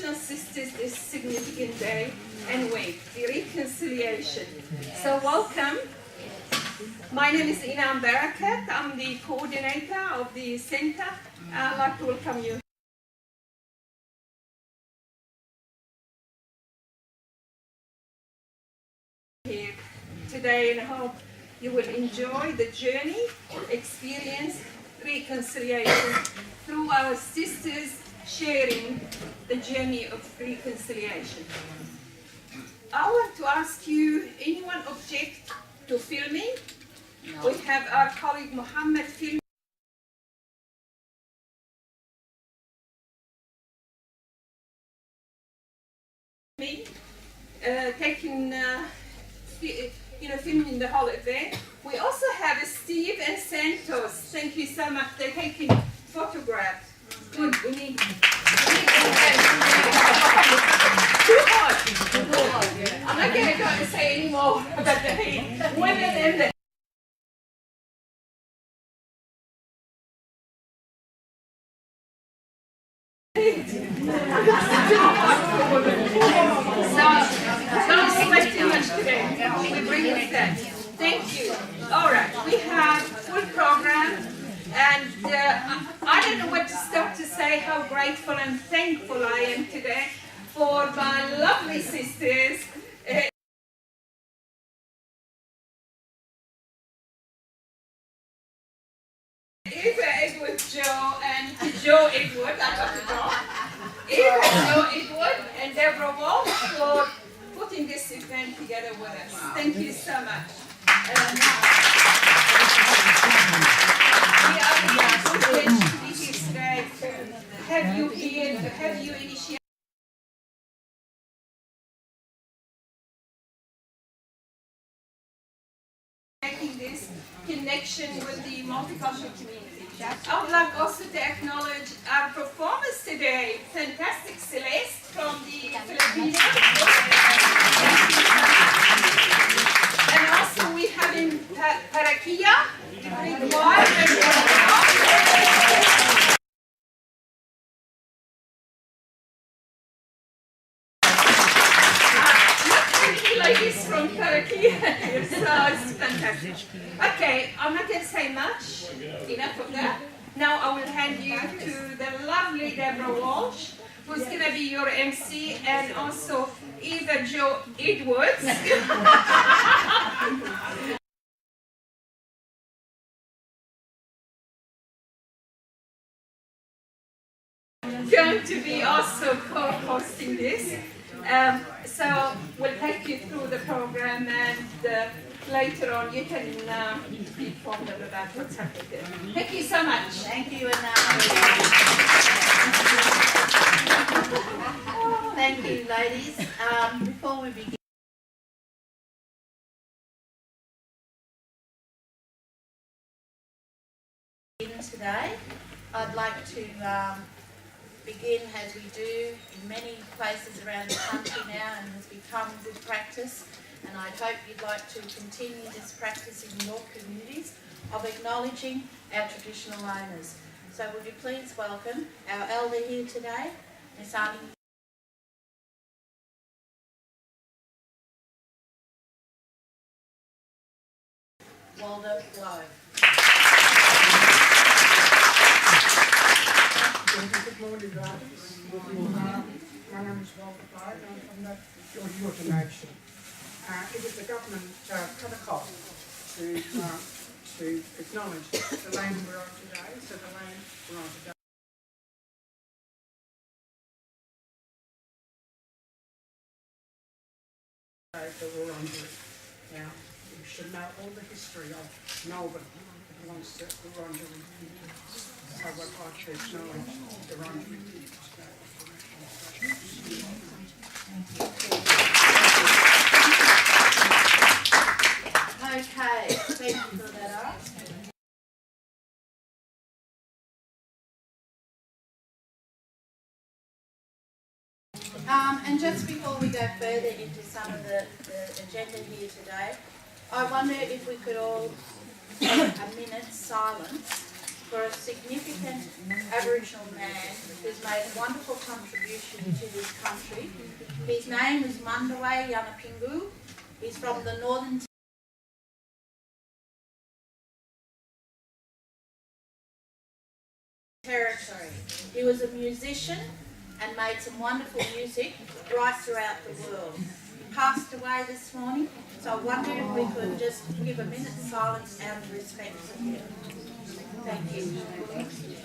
Aboriginal sisters this significant day and week, the Reconciliation. So welcome. My name is Inam Barakat. I'm the coordinator of the centre. I'd like to welcome you here today, and I hope you will enjoy the journey, experience reconciliation through our sisters sharing the journey of reconciliation. I want to ask you, anyone object to filming? No. We have our colleague Mohammed filming. Filming the whole event. We also have Steve and Santos. Thank you so much. They're taking photographs. Good. We need too hot. I'm not going to go and say any more about the heat. Women and the don't sweat too much today. We bring with that. Thank you. All right, we have full program, and I don't know what to start to say. How grateful and thankful I am today for my lovely sisters. Eva Edward Joe and Joe Edward, I got it wrong. Eva Joe Edward and Deborah Walsh for putting this event together with us. Thank you so much. We are privileged to be here today, to have you here, to have you initiate this connection with the multicultural community. I would like also to acknowledge our performers today. Fantastic Celeste from the Philippines. And also we have in Parakia, the Greek wife and ladies from Parakia. So it's fantastic. Okay, I'm not going to say much. Enough of that. Now I will hand you to the lovely Deborah Walsh, who's going to be your MC, and also Eva Joe Edwards. Going to be also co-hosting this. So we'll take you through the program, and later on you can be informed about what's happening there. Thank you so much. Thank you, Anna. Thank you, ladies. Before we begin today, I'd like to begin, as we do in many places around the country now and has become good practice, and I hope you'd like to continue this practice in your communities, of acknowledging our traditional owners. So would you please welcome our elder here today, Miss Annie Waldo Lowe. Good morning, guys. My name is Walter Lowe, and I'm from the Georgia Nation. It is the government protocol to acknowledge the land we're on today. So the land we're on today the Wurundjeri. Now, you should know all the history of Melbourne. It belongs to the Wurundjeri people. So I'd like to acknowledge the Wurundjeri people. Okay, thank you for that, Ara. And just before we go further into some of the agenda here today, I wonder if we could all take a minute's silence for a significant Aboriginal man who's made a wonderful contribution to this country. His name is Mandaway Yanapingu. He's from the Northern Territory. He was a musician and made some wonderful music right throughout the world. He passed away this morning, so I wondered if we could just give a minute's silence out of respect for him. Thank you. Thank you.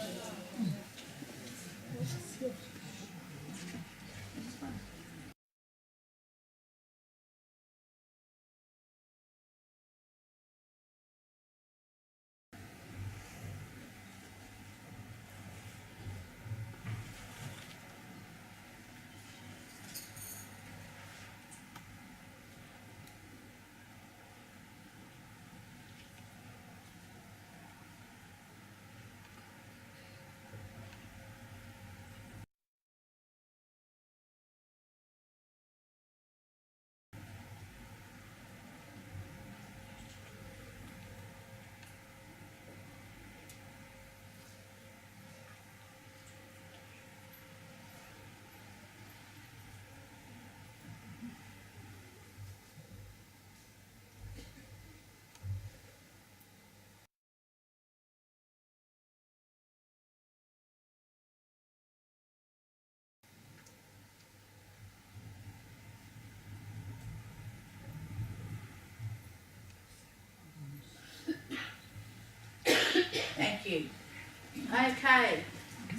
Okay,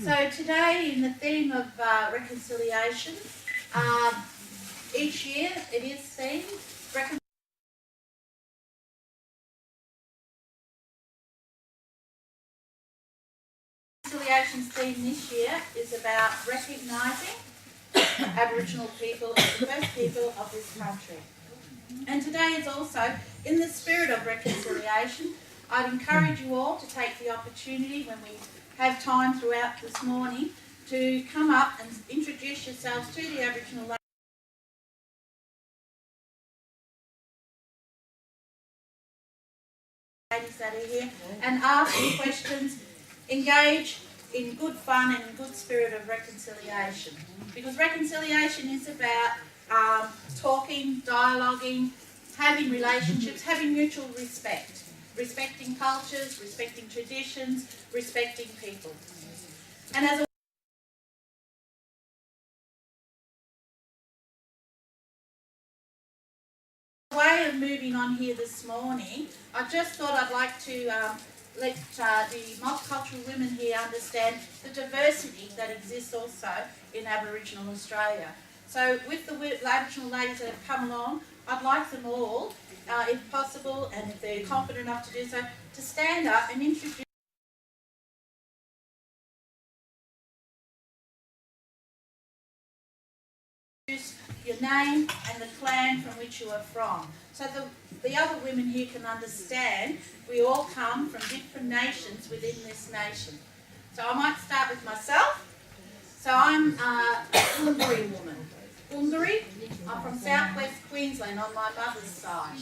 so today in the theme of reconciliation, each year it is themed. Reconciliation's theme this year is about recognising Aboriginal people as the first people of this country. And today is also in the spirit of reconciliation. I'd encourage you all to take the opportunity when we have time throughout this morning to come up and introduce yourselves to the Aboriginal ladies that are here and ask questions, engage in good fun and in good spirit of reconciliation. Because reconciliation is about talking, dialoguing, having relationships, having mutual respect. Respecting cultures, respecting traditions, respecting people. And as a way of moving on here this morning, I just thought I'd like to let the multicultural women here understand the diversity that exists also in Aboriginal Australia. So with the Aboriginal ladies that have come along, I'd like them all, if possible, and if they're confident enough to do so, to stand up and introduce your name and the clan from which you are from. So the other women here can understand we all come from different nations within this nation. So I might start with myself. So I'm a Wurundjeri woman. Wurundjeri, I'm from southwest Queensland on my mother's side.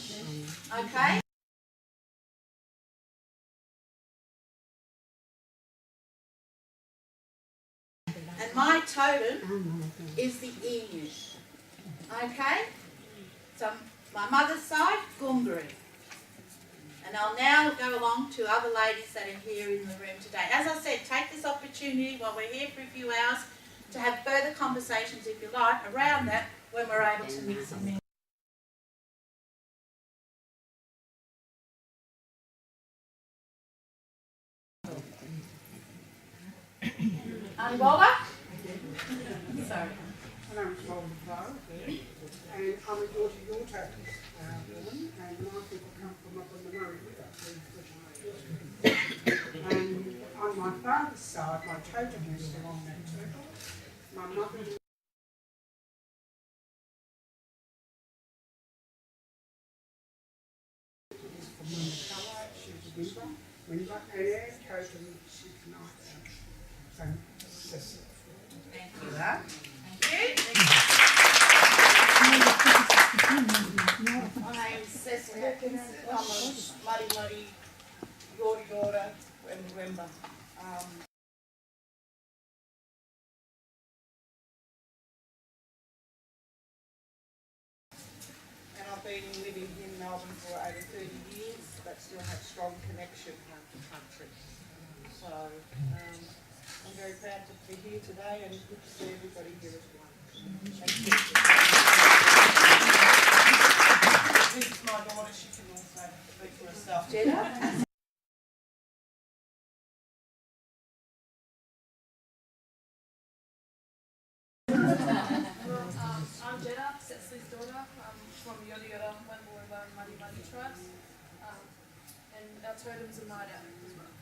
Okay? And my totem is the emu. Okay? So my mother's side, Gungari. And I'll now go along to other ladies that are here in the room today. As I said, take this opportunity while we're here for a few hours to have further conversations, if you like, around that when we're able to mix and mingle. Angola? Sorry. My name is Walter Bow, and I'm a daughter-daughter woman, and my people come from up on the Murray River. And on my father's side, my totem is along that circle. My mother is from Windacala, she's a Wimba, and our totem is Knight. So, Cecil. Thank you, Anne. Thank you. My name is Cecil Hawkins. I'm a muddy Yorta daughter November. And I've been living in Melbourne for over 30 years, but still have strong connection home to country. So I'm very proud to be here today and good to see everybody here as well. Thank you. This is my daughter, she can also speak for herself. Jenna? I'm Jenna, Setsley's daughter. I'm from Yoda Yoda, Wembley, Muddy Muddy tribes. And our totems are Mada as well.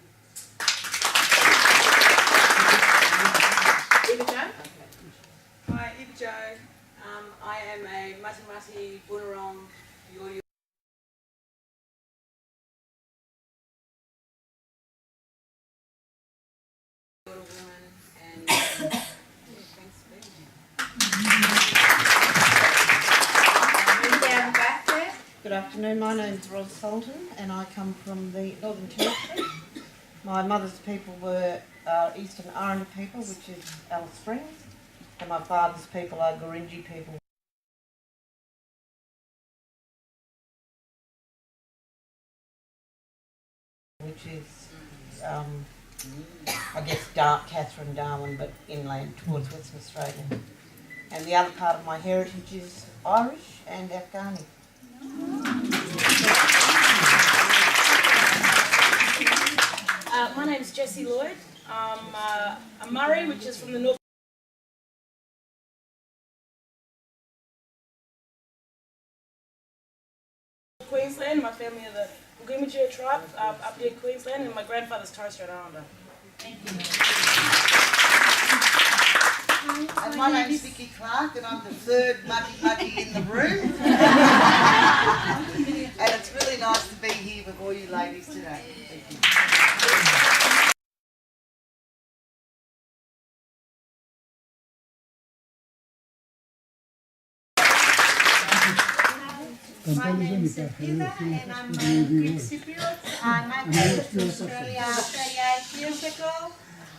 Eva Jo? Hi, Eva Jo. I am a Mati Bunurong Yoda woman, and thanks for being here. Down the back there. Good afternoon, my name's Ros Sultan and I come from the Northern Territory. My mother's people were Eastern Aranda people, which is Alice Springs, and my father's people are Gurindji people. Which is, I guess, Catherine Darwin, but inland towards Western Australia. And the other part of my heritage is Irish and Afghani. My name's Jessie Lloyd. I'm a Murray, which is from the north. Queensland. My family are the Gurindji tribe up here in Queensland, and my grandfather's Torres Strait Islander. And my name's Vicky Clark and I'm the third muddy in the room. And it's really nice to be here with all you ladies today. Thank you. My name is Eva and I'm a Greek Cypriot. I migrated to Australia 38 years ago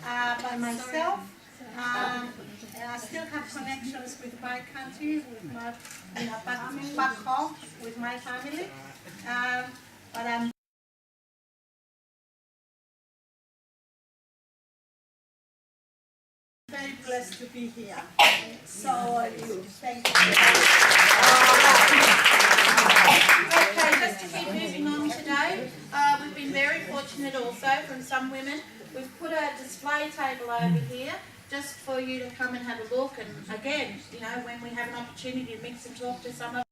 by myself. And I still have connections with my country, with my back home, with my family. But I'm very blessed to be here. So are you. Thank you. Okay, just to keep moving on today, we've been very fortunate also from some women. We've put a display table over here just for you to come and have a look, and again, you know, when we have an opportunity to mix and talk to some of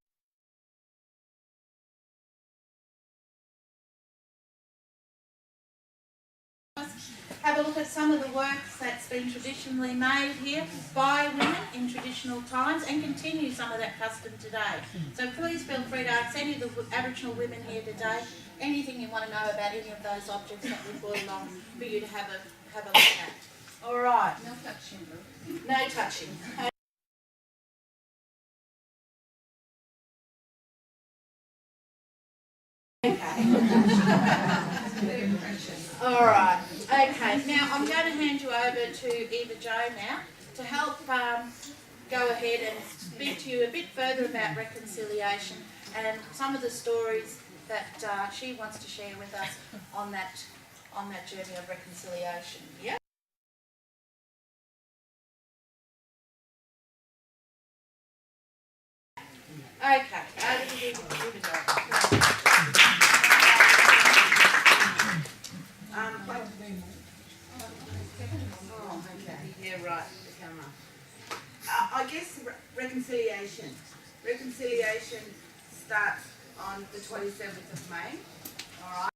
us, have a look at some of the works that's been traditionally made here by women in traditional times and continue some of that custom today. So please feel free to ask any of the Aboriginal women here today anything you want to know about any of those objects that we brought along for you to have a look at. All right. No touching. No touching. Okay. All right. Okay. Now I'm going to hand you over to Eva Jo now to help go ahead and speak to you a bit further about reconciliation and some of the stories that she wants to share with us on that journey of reconciliation. Yeah. Okay, over to you. Yeah, right, the camera. I guess reconciliation. Reconciliation starts on the 27th of May, all right?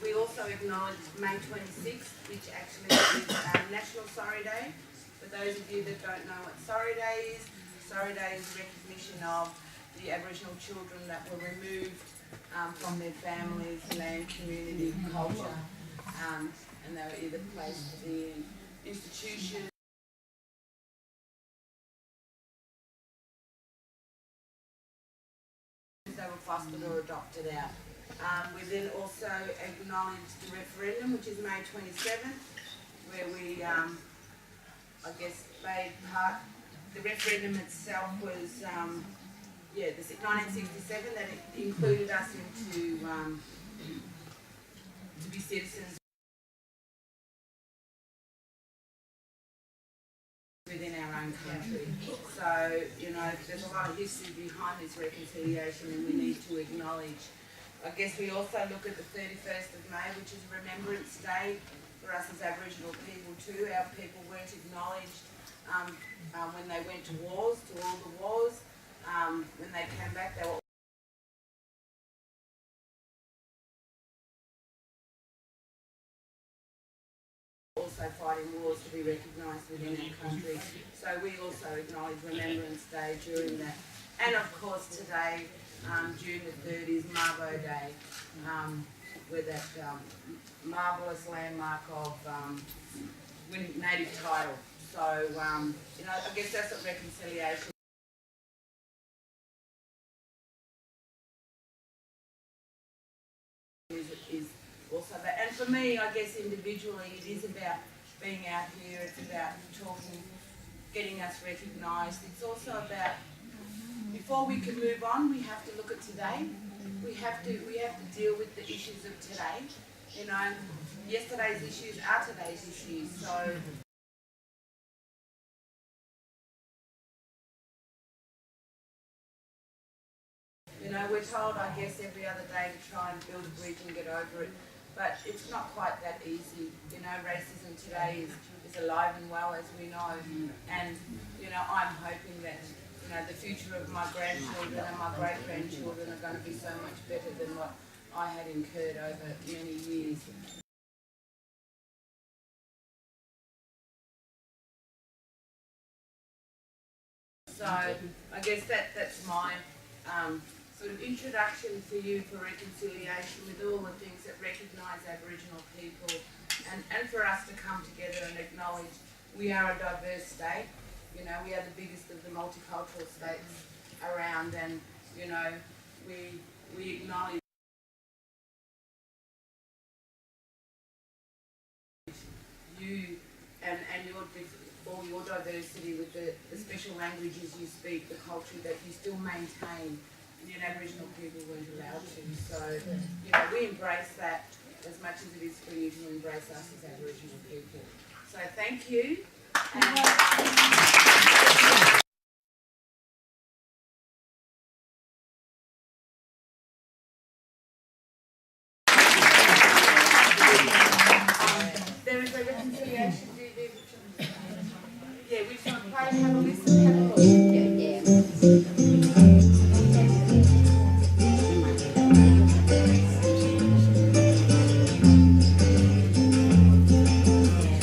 We also acknowledge May 26th, which actually is National Sorry Day. For those of you that don't know what Sorry Day is recognition of the Aboriginal children that were removed from their families, land, community, culture, and they were either placed in institutions fostered or adopted out. We then also acknowledged the referendum, which is May 27th, where we, I guess, made part. The referendum itself was, yeah, the 1967, that it included us into to be citizens within our own country. So, you know, there's a lot of history behind this reconciliation, and we need to acknowledge. I guess we also look at the 31st of May, which is Remembrance Day for us as Aboriginal people too. Our people weren't acknowledged when they went to wars, to all the wars. When they came back, they were also fighting wars to be recognised within our country. So we also acknowledge Remembrance Day during that. And of course today, June the 3rd is Mabo Day, with that marvellous landmark of winning native title. So, you know, I guess that's what reconciliation is also about. And for me, I guess individually, it is about being out here, it's about talking, getting us recognised. It's also about, before we can move on, we have to look at today. We have to deal with the issues of today. You know, yesterday's issues are today's issues. So you know, we're told, I guess, every other day to try and build a bridge and get over it, but it's not quite that easy. You know, racism today is alive and well, as we know, and you know, I'm hoping that, you know, the future of my grandchildren and my great-grandchildren are going to be so much better than what I had incurred over many years. So I guess that's my sort of introduction for you for reconciliation, with all the things that recognise Aboriginal people, and for us to come together and acknowledge we are a diverse state. You know, we are the biggest of the multicultural states around, and you know, we acknowledge you and all your diversity with the special languages you speak, the culture that you still maintain. And Aboriginal people weren't allowed to. So, you know, we embrace that as much as it is for you to embrace us as Aboriginal people. So thank you. There is a reconciliation. Yeah, we just want to play and have a listen, have a look.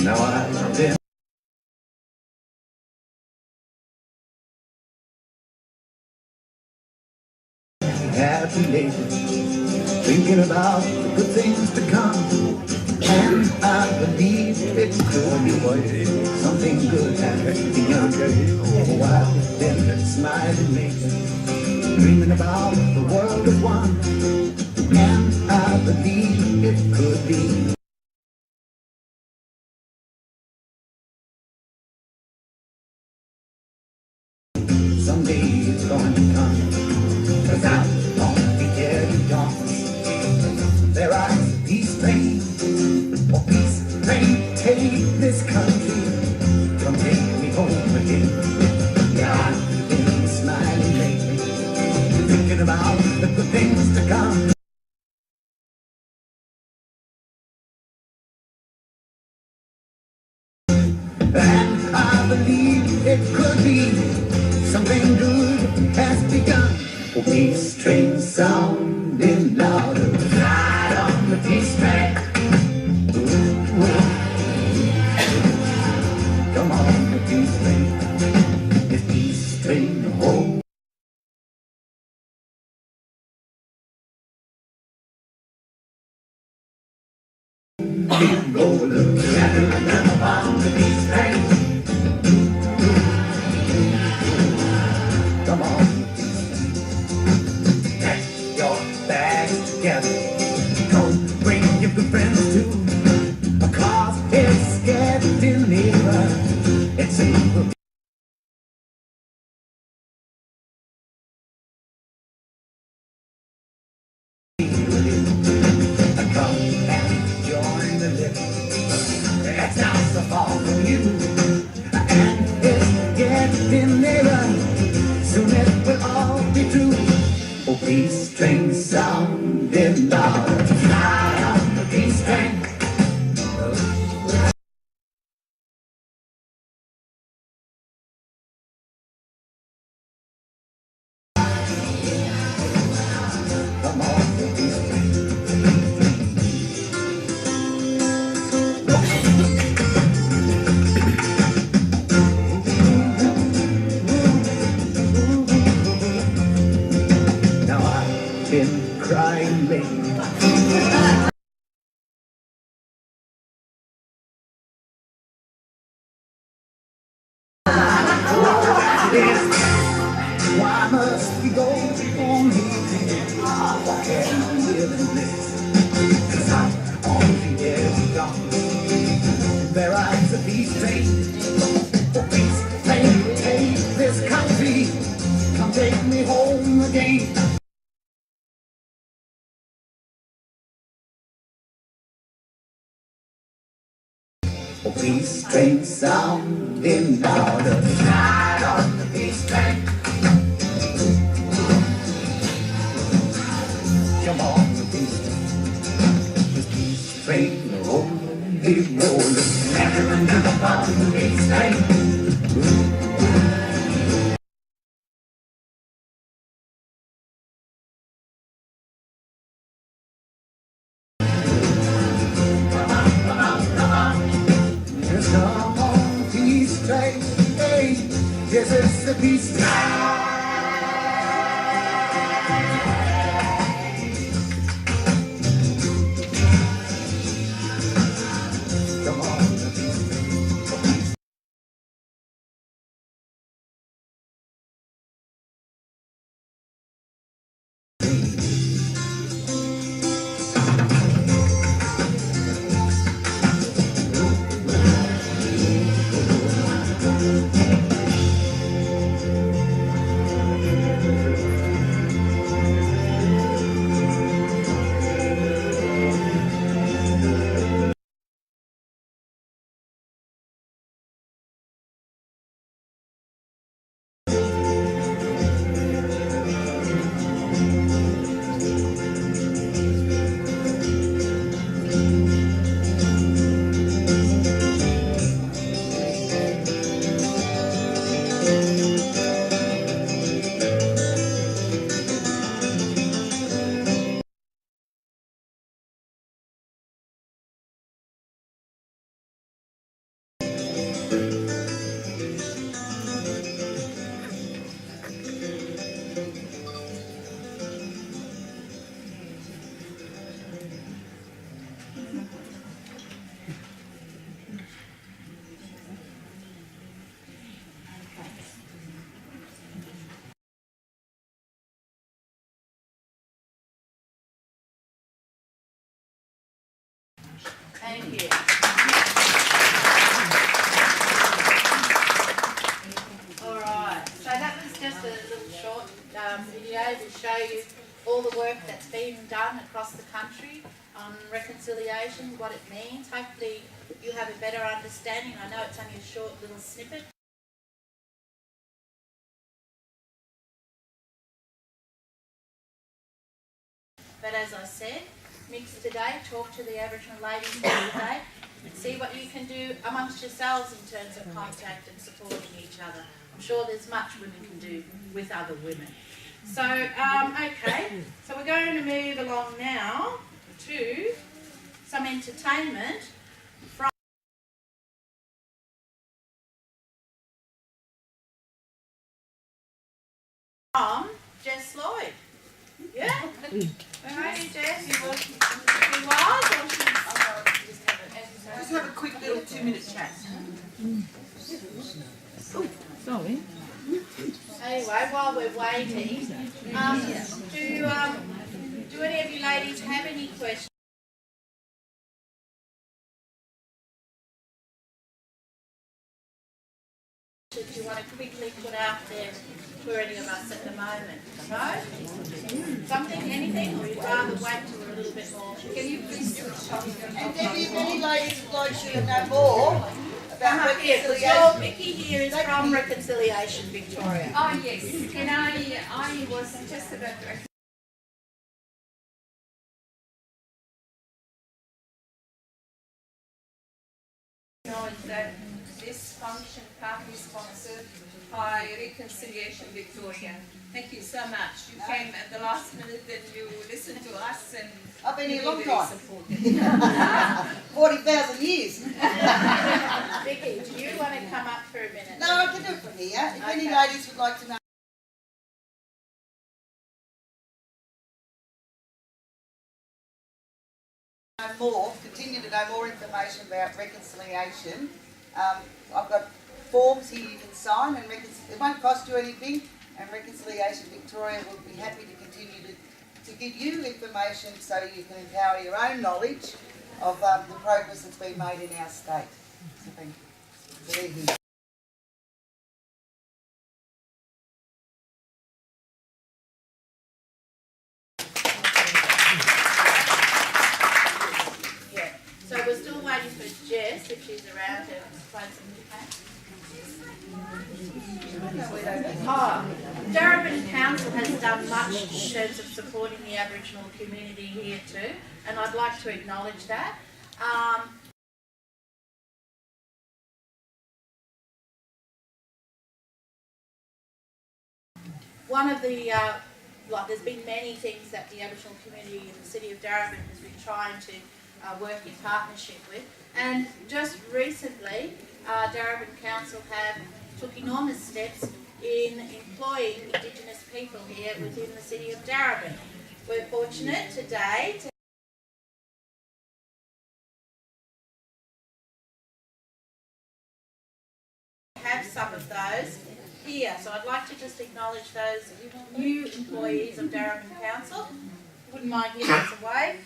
Now I've been happy lately, thinking about the good things to come. And I believe it could be something good happening. Oh, I've been smiling lately, dreaming about the world as one. And I believe it could be. Someday it's going to come, 'cause I won't be carried on. There are these things. Oh, peace, rain, take this country, come take me home again. Yeah, I've been smiling lately, thinking about the good things to come. And I believe it could be something good has begun. Oh, peace train sounding louder, ride on the peace train. Come on, the peace train, the peace train home. Keep rolling, come on, the peace train. Come on, the peace train. together. Come bring your good friends too. Cause it's getting nearer. It's a come and join the living. It's not so far from you. And it's getting nearer. Soon it will all be true. Oh, peace train sounding louder. Fly on the peace train. Come on, the peace train. Now I've been crying lately. Why must we go on here? Why can't we live in this? 'Cause I'm on the edge of darkness. There rides a peace train. Oh, peace train, take this country. Come take me home again. Oh, peace train sounding louder. Ride on the peace train. Come on, the peace train. The peace train rolling, rolling. Everyone jump on the peace train. Just come on, peace train. Hey, this is the peace train. Come on, the peace train. Thank you. Alright, so that was just a little short video to show you all the work that's been done across the country on reconciliation, what it means. Hopefully you have a better understanding. I know it's only a short little snippet. But as I said, mix today, talk to the Aboriginal ladies today, and see what you can do amongst yourselves in terms of contact and supporting each other. I'm sure there's much women can do with other women. So, okay, so we're going to move along now to some entertainment from Jess Lloyd. Yeah? Where are you, Jess? You was or Just have a quick little 2-minute chat. Oh, sorry. Anyway, while we're waiting, do Do any of you ladies have any questions? You want to quickly put out there for any of us at the moment? No? Something, anything, or you'd rather wait till we're a little bit more? Can you please switch off your And Debbie, if any ladies would like you to know more about reconciliation. Vicky here is from Reconciliation Victoria. Oh yes, and I was just about to acknowledge that this function partly sponsored by Reconciliation Victoria. Thank you so much. You came at the last minute and you listened to us and I've been here a long very time. supportive. 40,000 years. Vicky, do you want to come up for a minute? No, I can do it from here. If any Okay. ladies would like to know more, continue to know more information about reconciliation, I've got forms here you can sign, and it won't cost you anything, and Reconciliation Victoria will be happy to continue to give you information so you can empower your own knowledge of the progress that's been made in our state. So thank you. They're here. Yeah. So we're still waiting for Jess, if she's around, to explain something. Darebin Council has done much in terms of supporting the Aboriginal community here too, and I'd like to acknowledge that. One of the, there's been many things that the Aboriginal community in the city of Darebin has been trying to work in partnership with, and just recently Darebin Council took enormous steps in employing Indigenous people here within the city of Darebin. We're fortunate today to have some of those here. So I'd like to just acknowledge those new employees of Darebin Council. Wouldn't mind giving us a wave.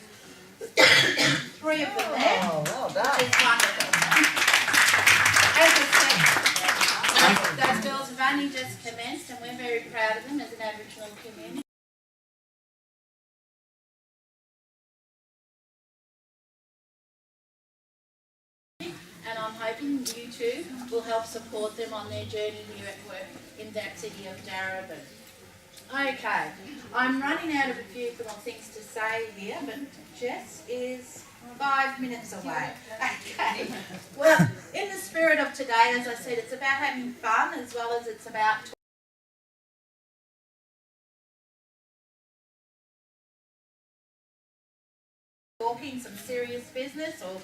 3 of them there. Oh, well done. Which is wonderful. As I said, those girls have only just commenced, and we're very proud of them as an Aboriginal community. And I'm hoping you two will help support them on their journey here at work in that city of Darebin. Okay, I'm running out of a few little things to say here, but Jess is 5 minutes away. Okay, well, in the spirit of today, as I said, it's about having fun as well as it's about talking some serious business or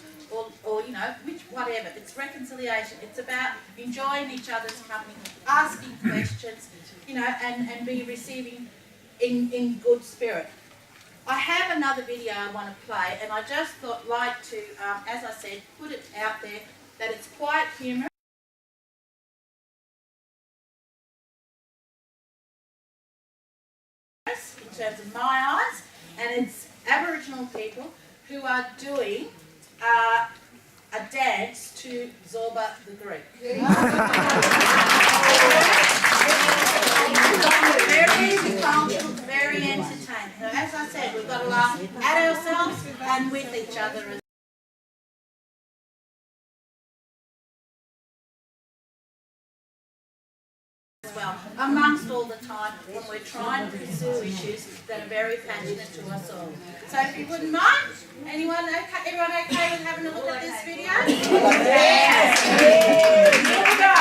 you know, whatever. It's reconciliation. It's about enjoying each other's company, asking questions, you know, and be receiving in good spirit. I have another video I want to play, and I just like to, as I said, put it out there that it's quite humorous. In terms of my eyes, and it's Aboriginal people who are doing a dance to Zorba the Greek. Very cultural, very entertaining. So as I said, we've got to laugh at ourselves and with each other as well, amongst all the time when we're trying to pursue issues that are very passionate to us all. So if you wouldn't mind, everyone okay with having a look at this video? Yes! Here we go!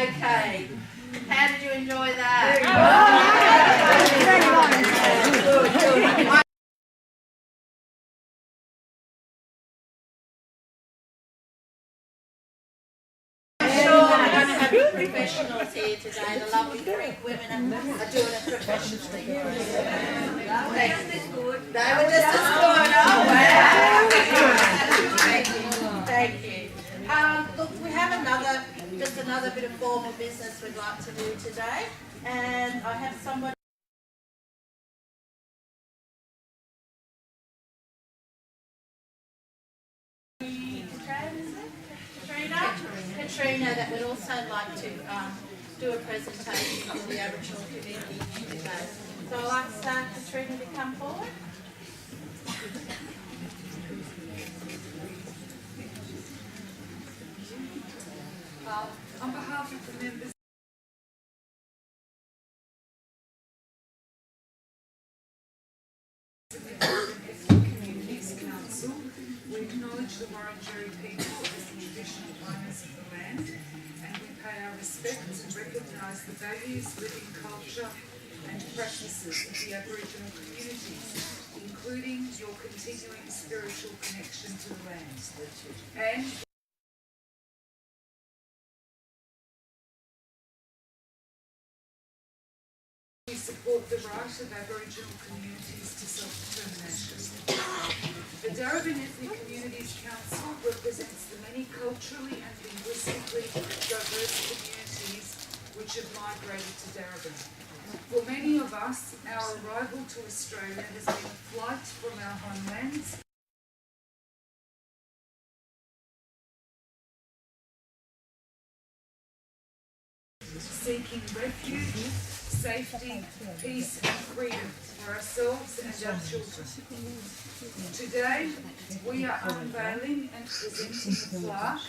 Okay. How did you enjoy that? I'm sure we're going to have the professionals here today. The lovely Greek women are doing it professionally. They were just as good. They were just as good. Oh, wow. Thank you. Thank you. Look, we have just another bit of formal business we'd like to do today. And I have somebody. Katrina, that would also like to do a presentation for the Aboriginal community today. So I'd like Katrina to come forward. On behalf of the members of the Ethnic Communities Council, we acknowledge the Wurundjeri people as the traditional owners of the land, and we pay our respects and recognise the values, living culture and practices of the Aboriginal communities, including including your continuing spiritual connection to the land. And we support the right of Aboriginal communities to self-determination. The Darebin Ethnic Communities Council represents the many culturally and linguistically diverse communities which have migrated to Darebin. For many of us, our arrival to Australia has been a flight from our homelands, seeking refuge, safety, peace and freedom for ourselves and our children. Today, we are unveiling and presenting a plaque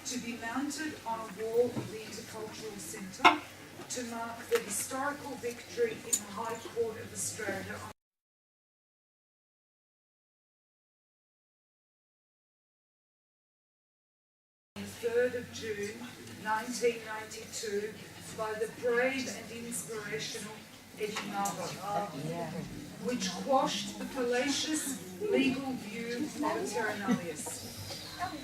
to be mounted on a wall of the Intercultural Centre to mark the historical victory in the High Court of Australia on the 3rd of June 1992 by the brave and inspirational Eddie Mabo, which quashed the fallacious legal view of terra nullius,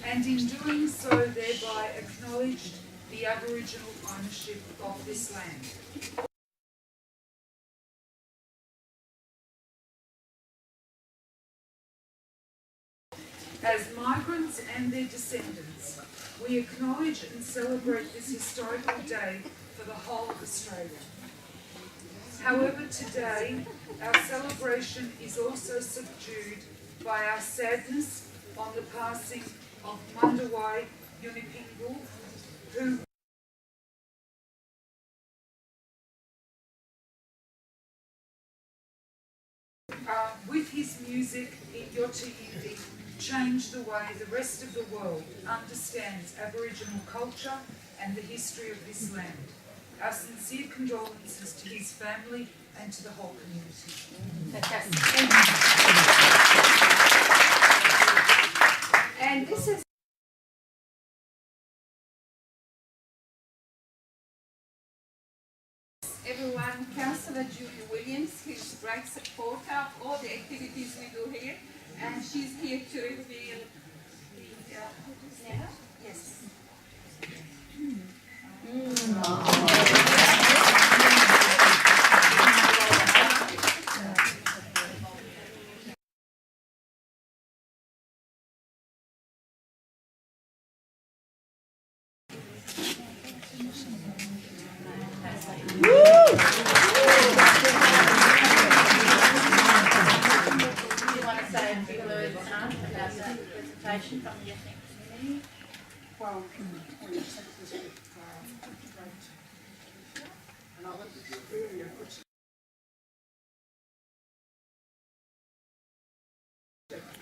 and in doing so thereby acknowledged the Aboriginal ownership of this land. As migrants and their descendants, we acknowledge and celebrate this historical day for the whole of Australia. However, today, our celebration is also subdued by our sadness on the passing of Mandawai Yunipingu, who with his music in Yota Yindi changed the way the rest of the world understands Aboriginal culture and the history of this land. Our sincere condolences to his family and to the whole community. And this is everyone, Councillor Julie Williams, who's a great supporter of all the activities we do here, and she's here to reveal the yes. From the ethnic community. Well, we accept this with great and I think it's really a good step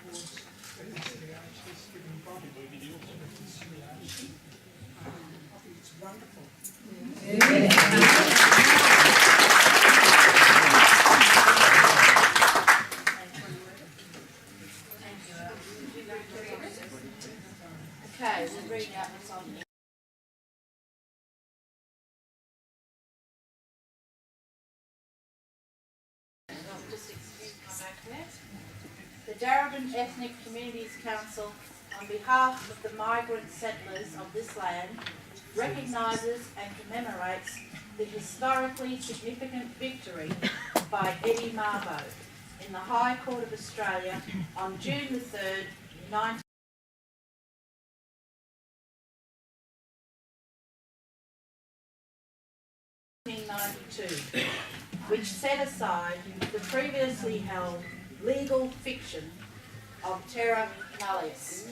towards reconciliation, this giving body reconciliation. I think it's wonderful. Okay, we'll read out what's on here. Just excuse my back there. The Darebin Ethnic Communities Council, on behalf of the migrant settlers of this land, recognises and commemorates the historically significant victory by Eddie Mabo in the High Court of Australia on June the 3rd, 1992, which set aside the previously held legal fiction of terra nullius.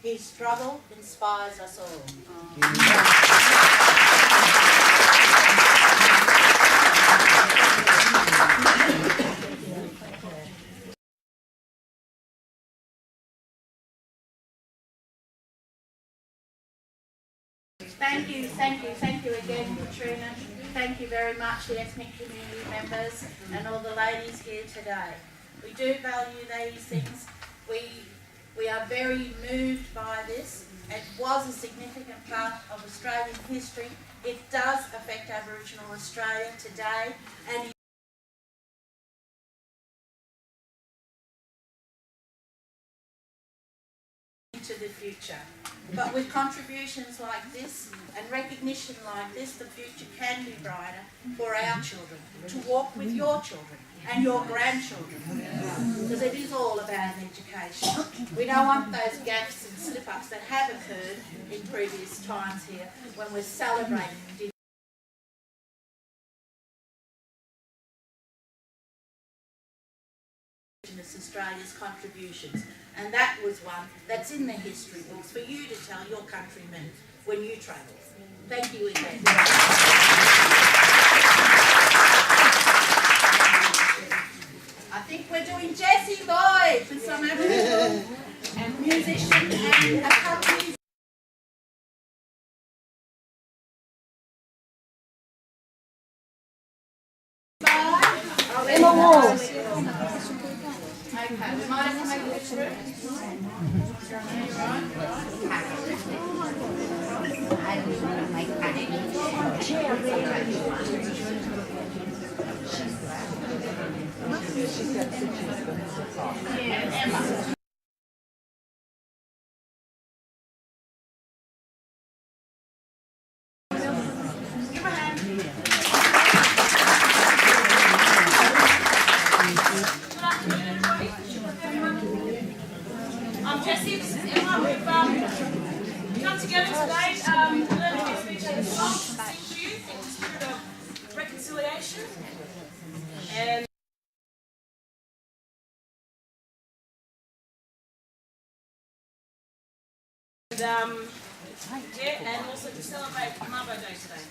His struggle inspires us all. Thank you again, Katrina. Thank you very much, the ethnic community members and all the ladies here today. We do value these things. We are very moved by this. It was a significant part of Australian history. It does affect Aboriginal Australia today, and into the future. But with contributions like this and recognition like this, the future can be brighter for our children, to walk with your children and your grandchildren, because it is all about education. We don't want those gaffes and slip-ups that have occurred in previous times here when we're celebrating Indigenous Australia's contributions. And that was one that's in the history books for you to tell your countrymen when you travel. Thank you again. I think we're doing Jessie Lloyd with some Aboriginal and musician and accompanies. Emma Wall. Okay, we might have to make this room. Yeah, Emma. Give her a hand. I'm Jessie, this is Emma. We've come together today to learn a few of each other's songs to sing to you in the spirit of reconciliation. And and also to celebrate Mabo Day today.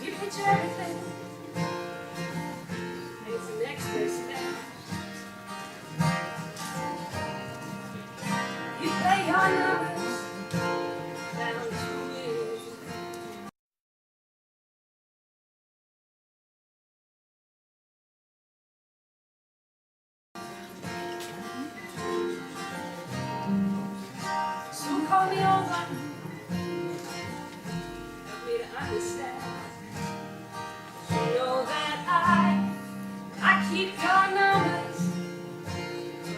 You picture everything. It's the next verse now. You play your numbers down to you. So call me over. Help me to understand. You know that I keep your numbers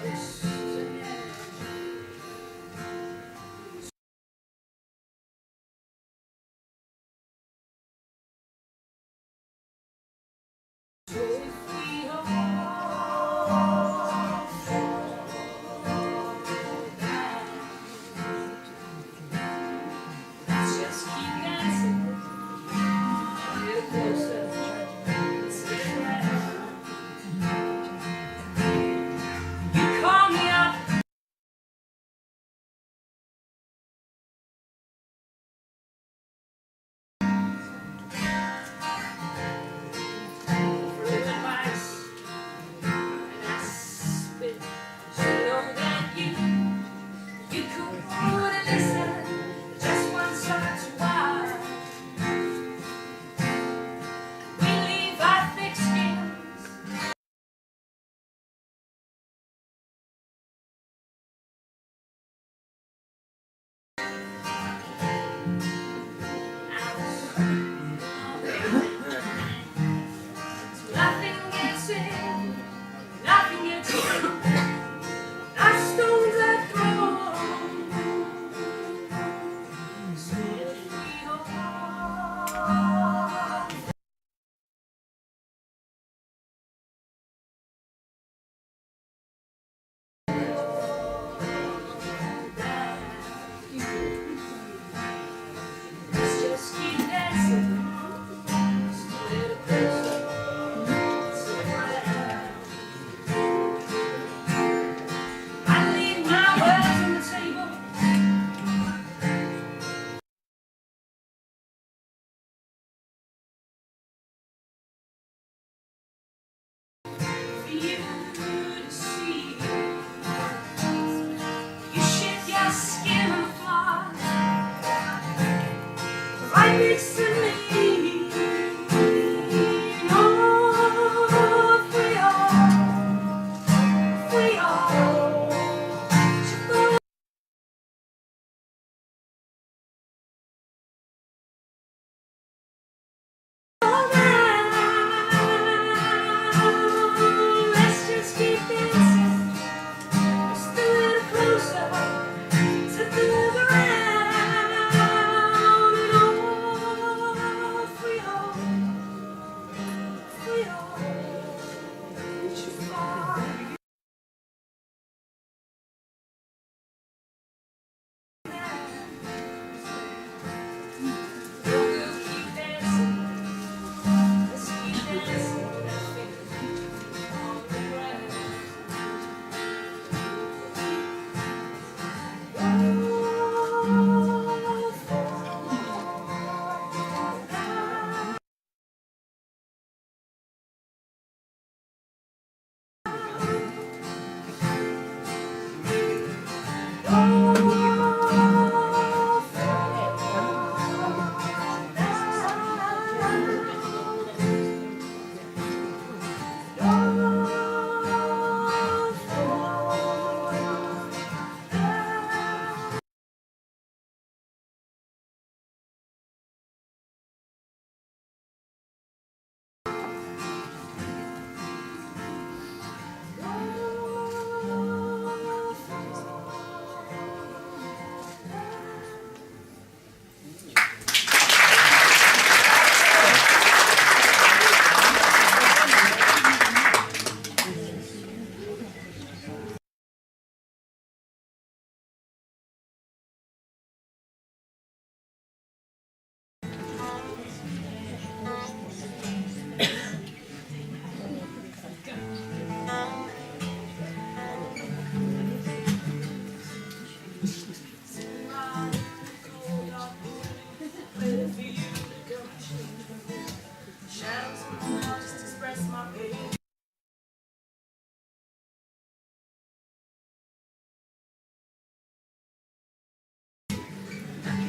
close to hand. So if we all fall down, let's just keep dancing.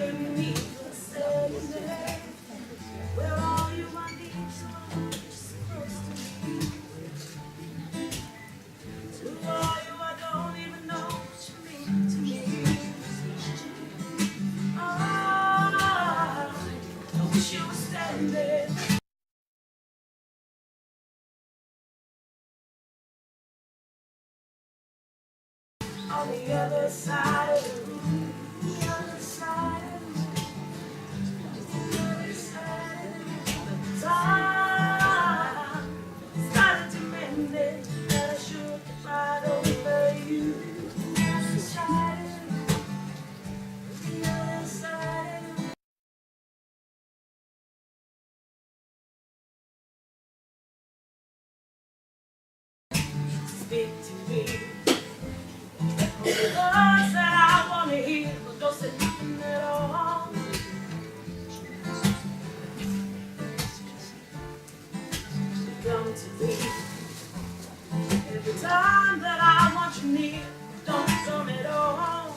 underneath the sediment, where all you want is just close to me. To all you, I don't even know what you mean to me. Oh, I wish you were standing on the other side of the room, the other side of the room, the other side of the room. Time started to mend it, that I should get right over you. The other side of the room, the other side of the room. Speak to me. The words that I want to hear, but don't say nothing at all. Come to me every time that I want you near, don't come at all.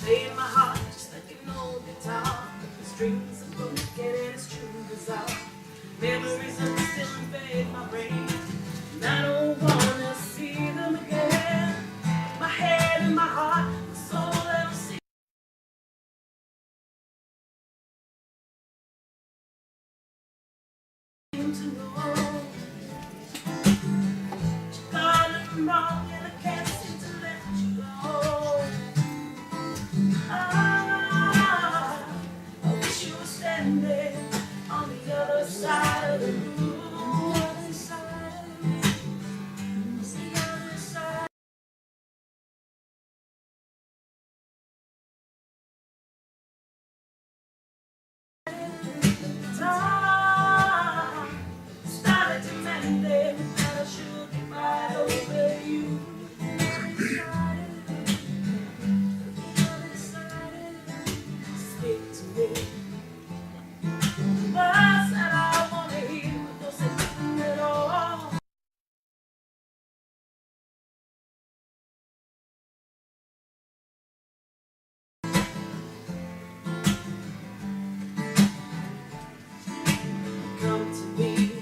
Play in my heart just like an old guitar. The strings are broken and it's true bizarre. Memories of still invade my brain, and I don't wanna see them again. My head and my heart, my soul ever seem to know. You got it wrong and I can't seem to let you go. Ah, I wish you were standing on the other side of the room. The other side of the room. The other side. Time started to mend it, and I should get right over you. The other side of the room. The other side of the room. Speak to me. Words that I want to hear, but don't say nothing at all. Come to me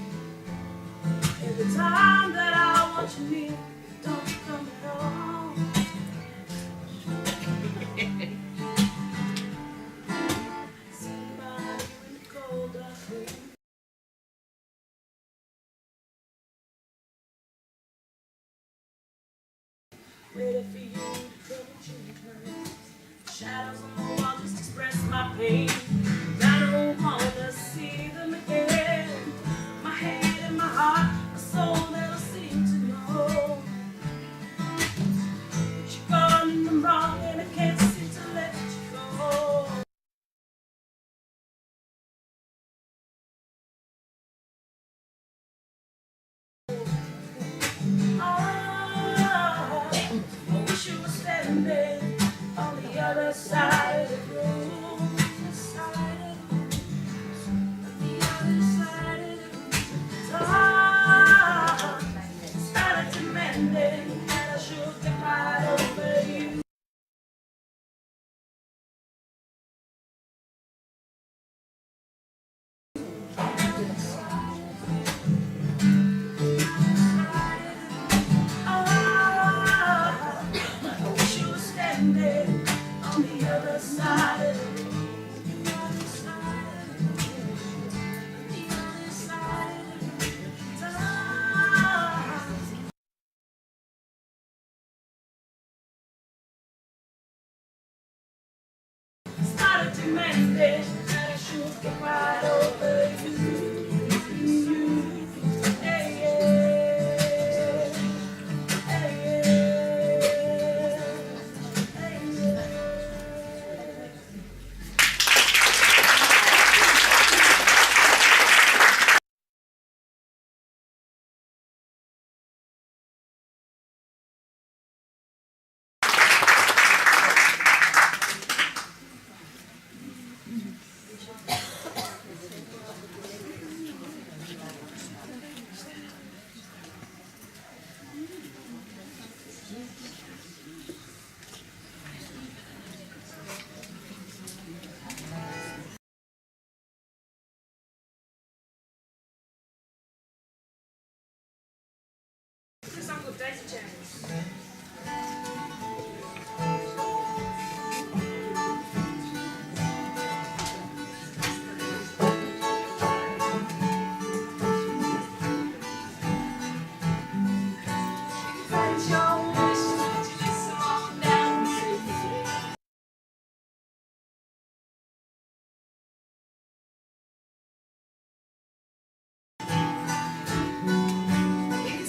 every time that I want you near, don't come at all. Somebody in the cold dark room, waiting for you to trouble change my lips. Shadows on the wall just express my pain. I don't wanna see them again. My head and my heart, my soul never seem to know. But you're gone and I'm wrong and I can't seem to let you go. Ah, I wish you were standing on the other side of the room. The side of the room. The other side of the room. Time started to mend it, and I should get right over you. Ah, I wish you were standing on the other side of the room. The other side of the room. The other side of the room. Time started to mend it, and I should get right over you. Hey, yeah. Hey, yeah. Hey, yeah. today's journey.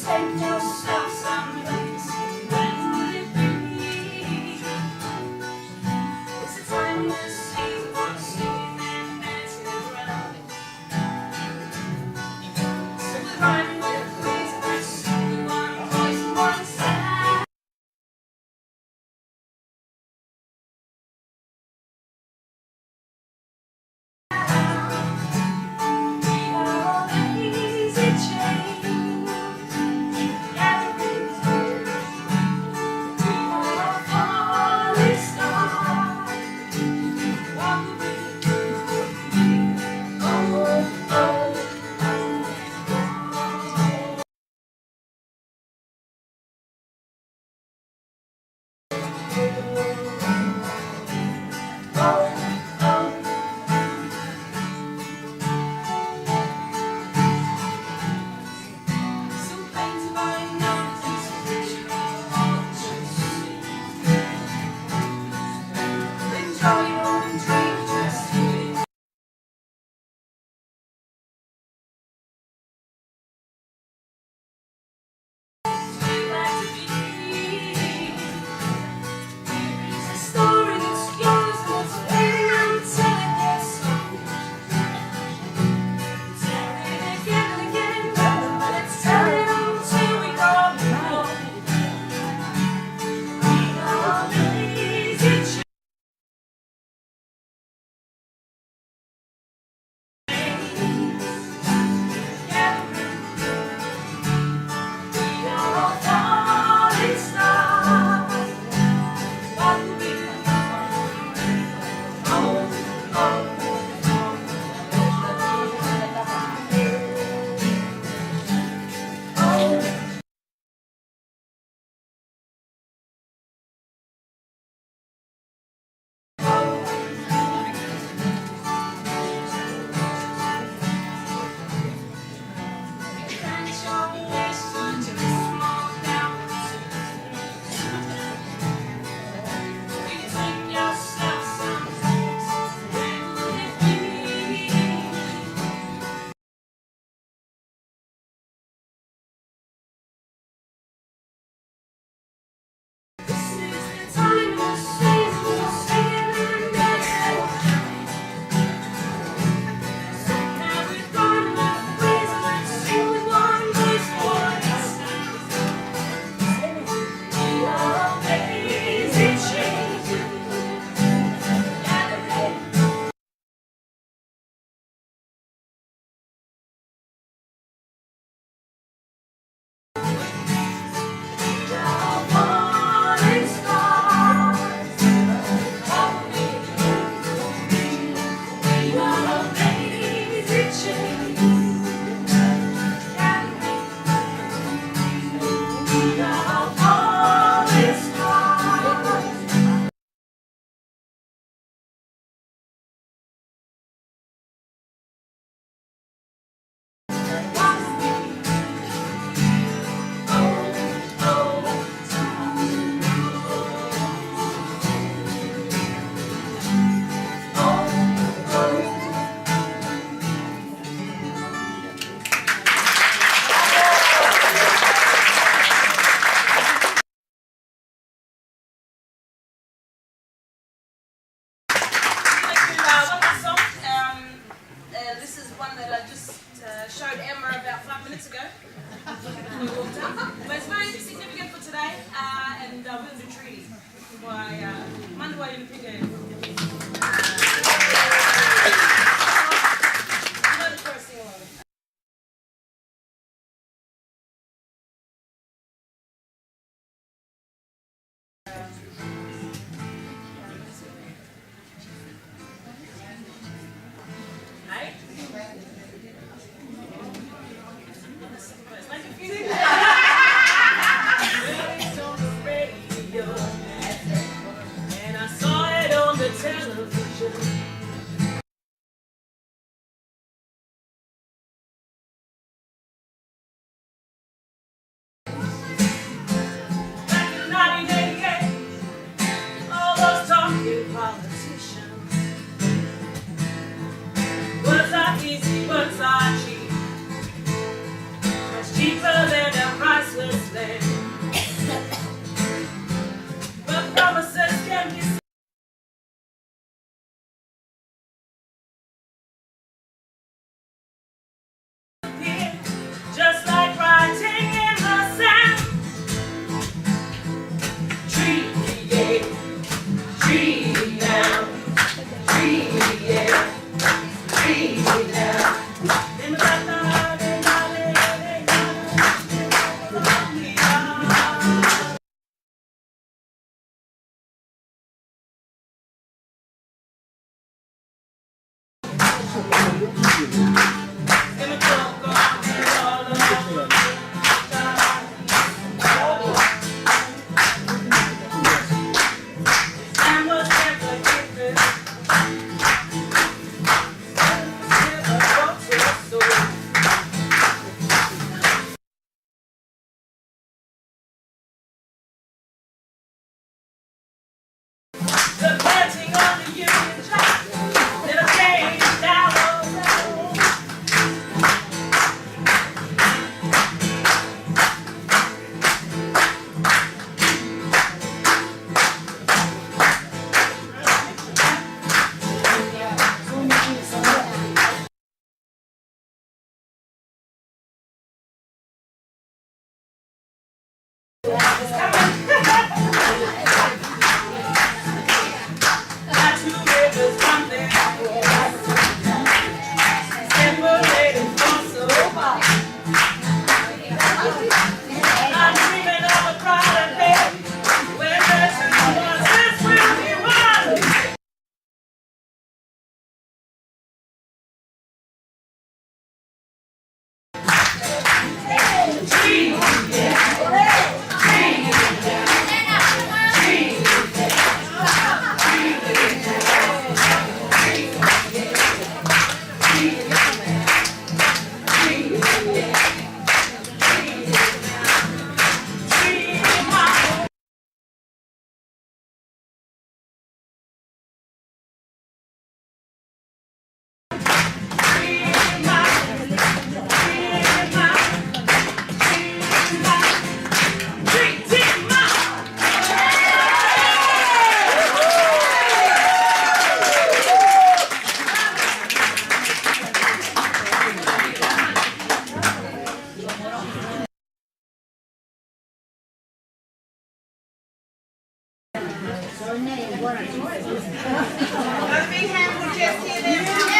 Take yourself someplace. When would it be? It's the time to see what's singing and dancing around. So the rhyme with please, let's sing one voice, one sound. We are lazy chains. showed Emma about 5 minutes ago. We walked up. But it's very significant for today, and we'll do treaty by Mandaway Unipiga. A big hand for Jessie and everyone.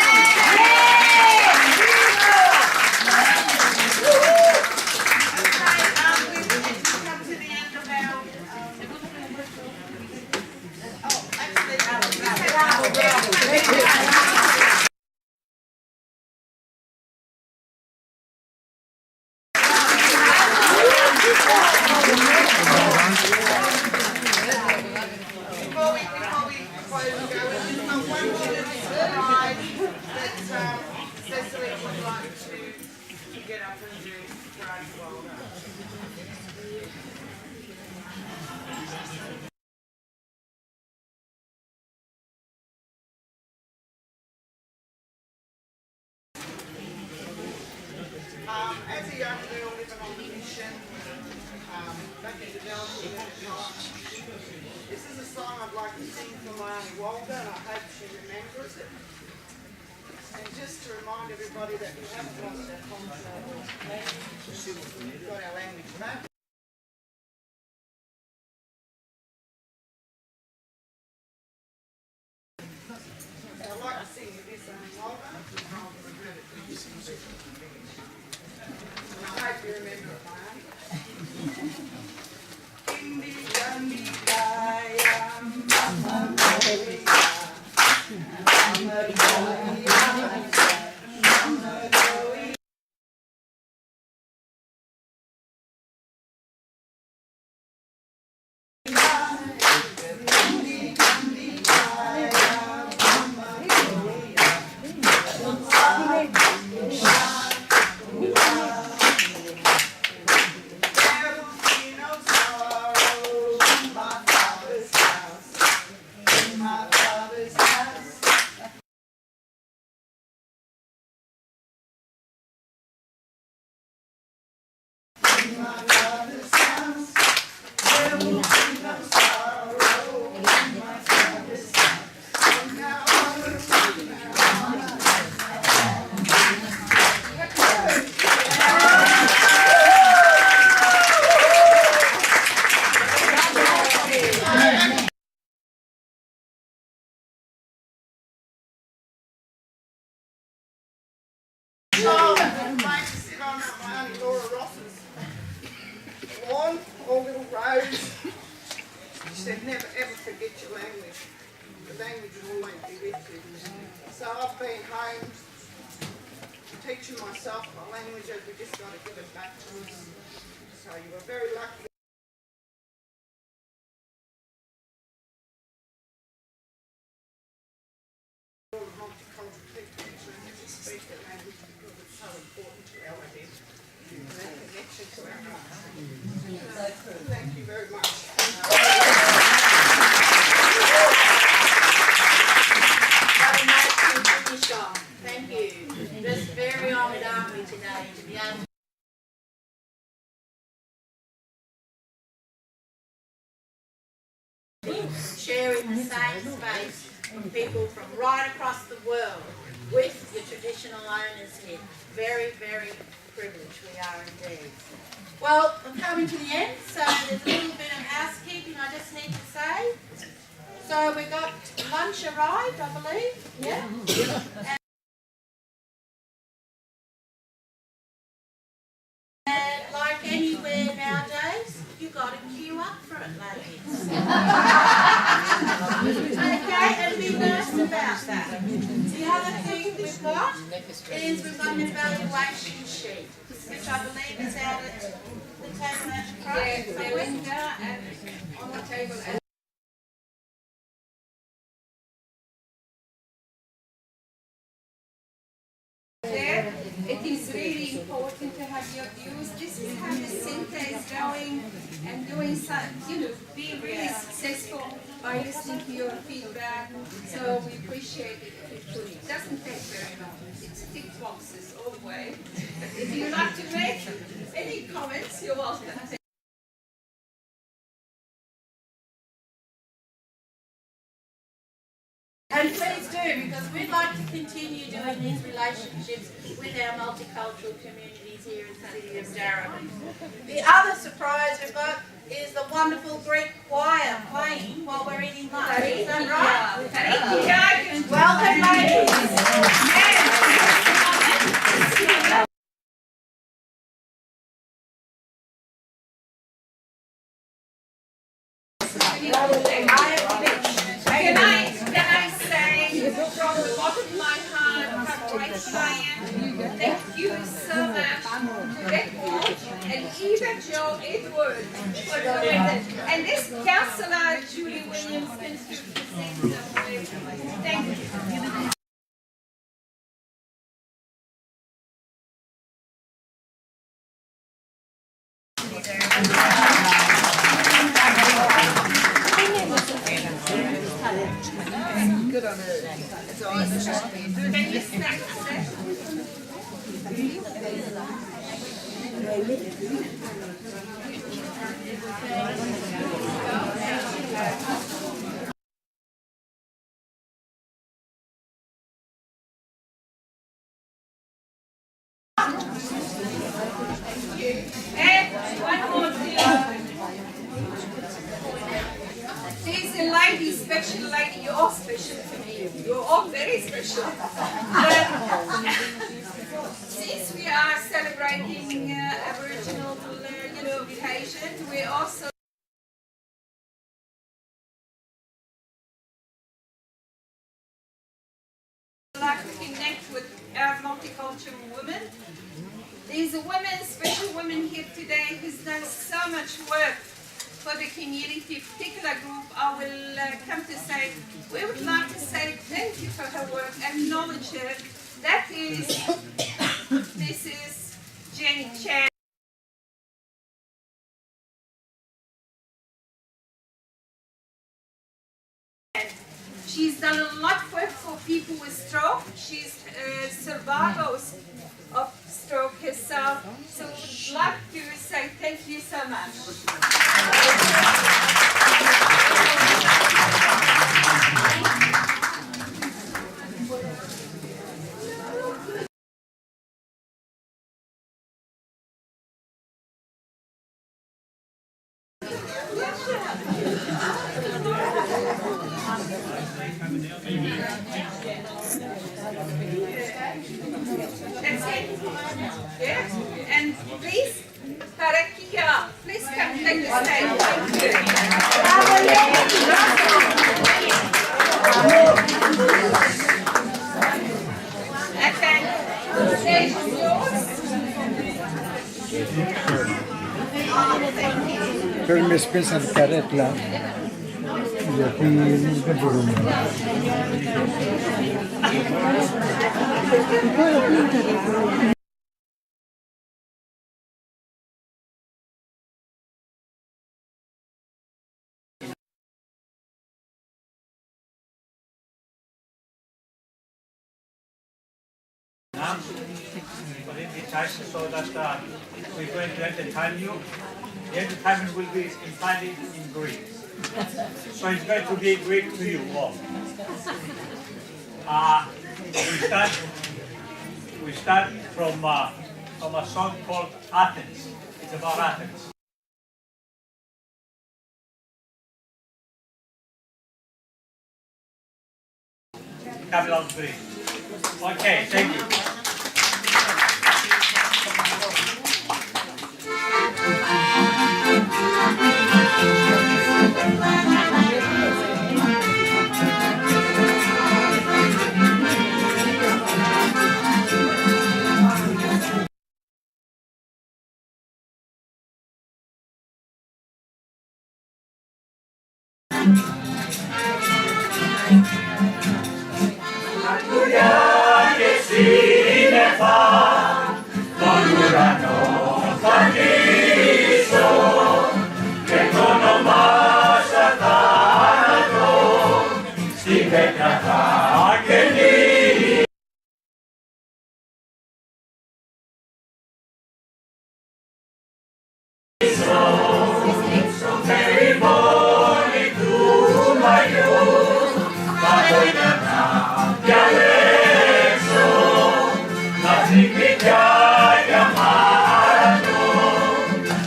Before we close and go, we've just got one more little slide that Cecily would like to get up and do for us all. As a young girl living on the mission, back in the Delta, this is a song I'd like to sing for my Auntie Walter, and I hope she remembers it. And just to remind everybody that we haven't lost our culture or language, we've got our language back. I'd like to sing with this Auntie Walter. I hope you remember it, my auntie. She said, never ever forget your language. The language will always be with you. So I've been home teaching myself my language, and we just got to give it back to us. So you were very lucky. All the multicultural people to speak the language because it's so important to our life and that connection to our country. Thank you very much. Thank you. Just very honoured, aren't we, today, to be able to share in the same space with people from right across the world with the traditional owners here. Very, very privileged we are indeed. Well, we're coming to the end, so there's a little bit of housekeeping I just need to say. So we got lunch arrived, I believe. Yeah. And like anywhere nowadays, you got to queue up for it, ladies. Okay, and be nice about that. The other thing we've got is we've got an evaluation sheet, which I believe is out at the table at the front. Yeah, there we go, and on the table. There, it is really important to have your views. This is how the centre is going and doing some, being really successful by listening to your feedback. So we appreciate it if you put it. It doesn't take very long. It's tick boxes all the way. But if you'd like to make any comments, you're welcome. And please do, because we'd like to continue doing these relationships with our multicultural communities here in the city of Darebin. The other surprise we've got is the wonderful Greek choir playing while we're eating lunch. Is that right? Welcome, ladies. Can I say from the bottom of my heart how grateful I am? Thank you so much to Redwood and even Joe Edward for doing it. And this councillor, Julie Williams, can present the Thank you. Good on her. It's all right. Can you snack And one more thing. There's a lady, special lady, you're all special to me. You're all very special. Since we are celebrating Aboriginal occasion, we also like to connect with our multicultural women. There's a woman, special woman here today who's done so much work for the community, particular group. I will come to say, we would like to say thank you for her work, acknowledge her. That is, this is Jenny Chan. She's done a lot of work for people with stroke. She's a survivor of stroke herself. So we'd like to say thank you so much. That's it. Yes. And please, Tarakia, please come take the stage. Thank you. Okay. Stage is yours. Pero me espesa de carretla. Y aquí nunca por for the invitation so that we're going to entertain you. The entertainment will be entirely in Greek. So it's going to be Greek to you all. We start from a song called Athens. It's about Athens. Capital of Greece. Okay, thank you.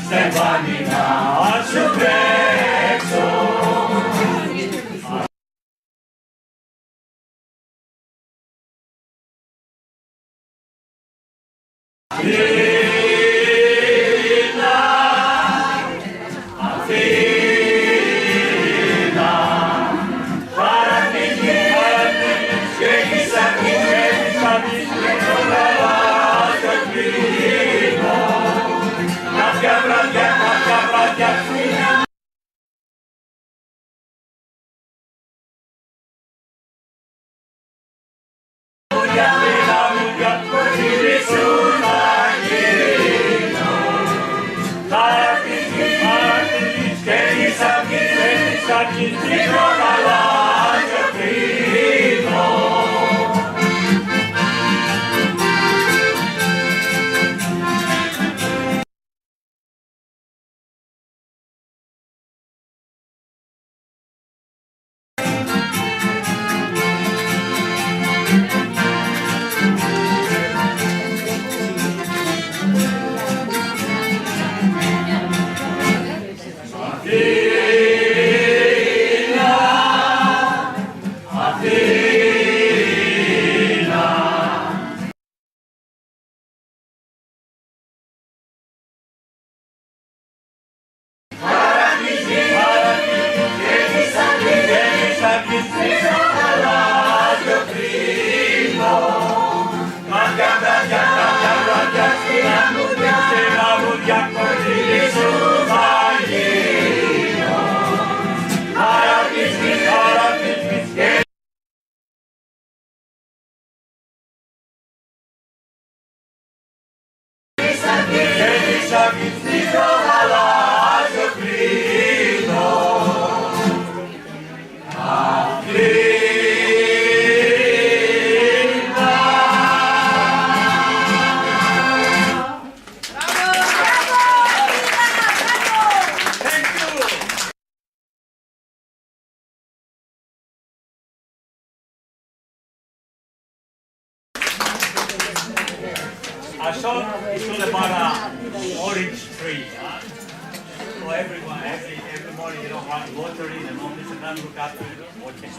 Stefania, A song is all about an orange tree. So everyone, every morning, run watering and all this, and then look after watching.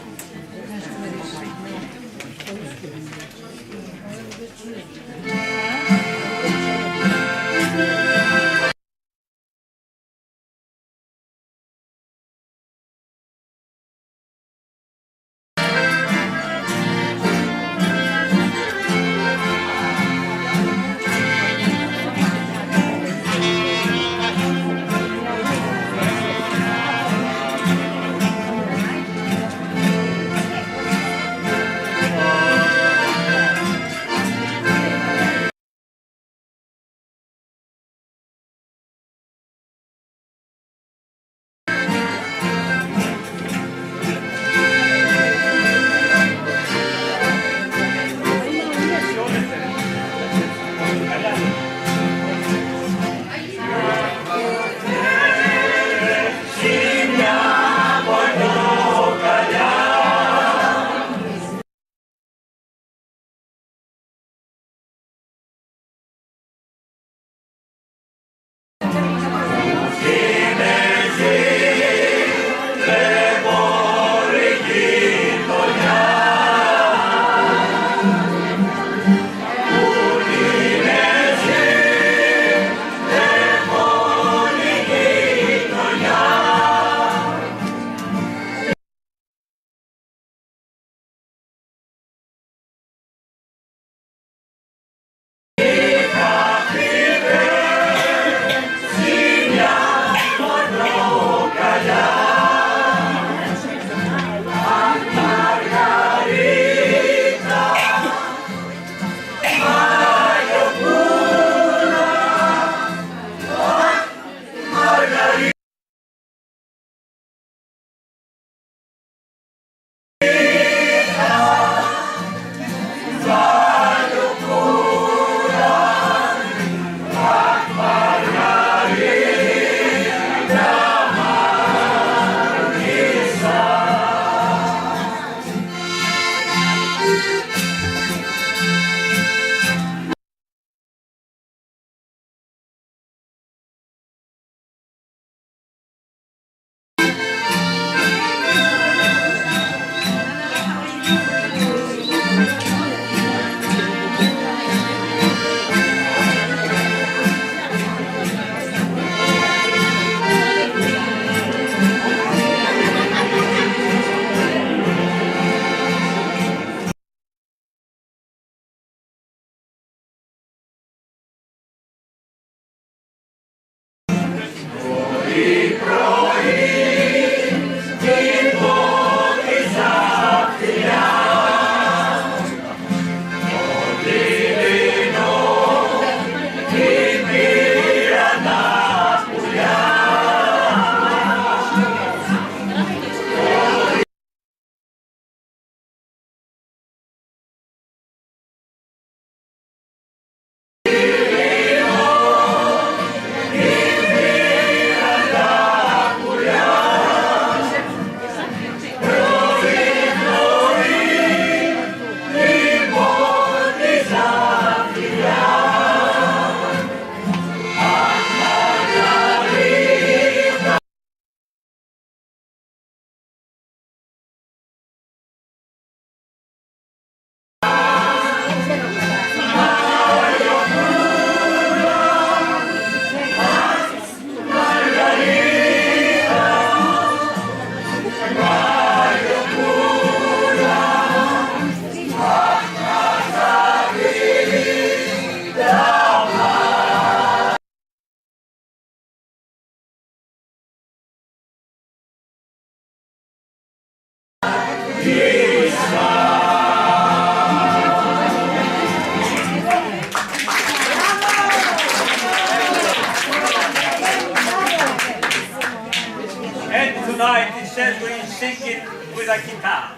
going to sing it with a guitar.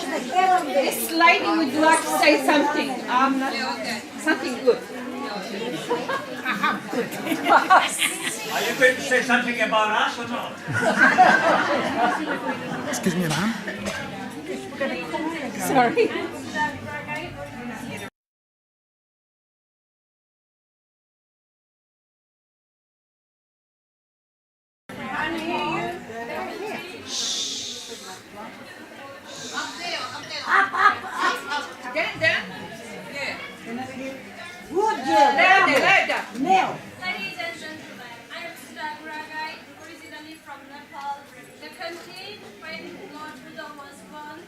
This lady would like to say something. Something good. Are you going to say something about us or not? Excuse me, ma'am. Sorry. Get down. Yeah. Good girl. Louder. Now. Ladies and gentlemen, I am Sudan Ragai, originally from Nepal, the country where Lord Buddha was born.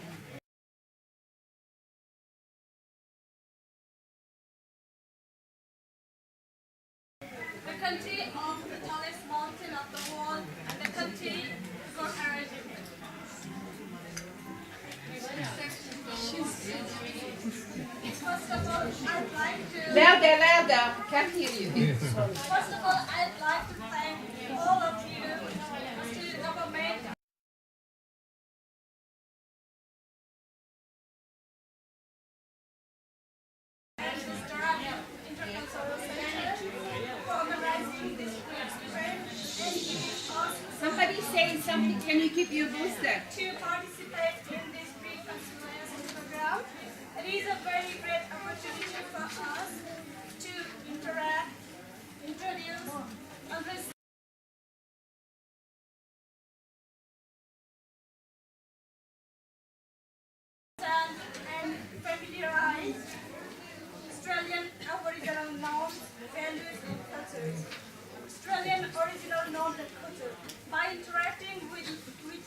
The country of the tallest mountain of the world, and the country for heritage. First of all, I'd like to... Louder. Can't hear you. First of all, I'd like to thank all of you, student government, and the Darebin Intercultural Centre for organizing this event and giving us Somebody say something. Can you keep your voice there? to participate in this Reconcilliation program. It is a very great opportunity for us to interact, introduce, understand, and familiarize Australian Aboriginal norms, values, and cultures. Australian original norms and culture. By interacting with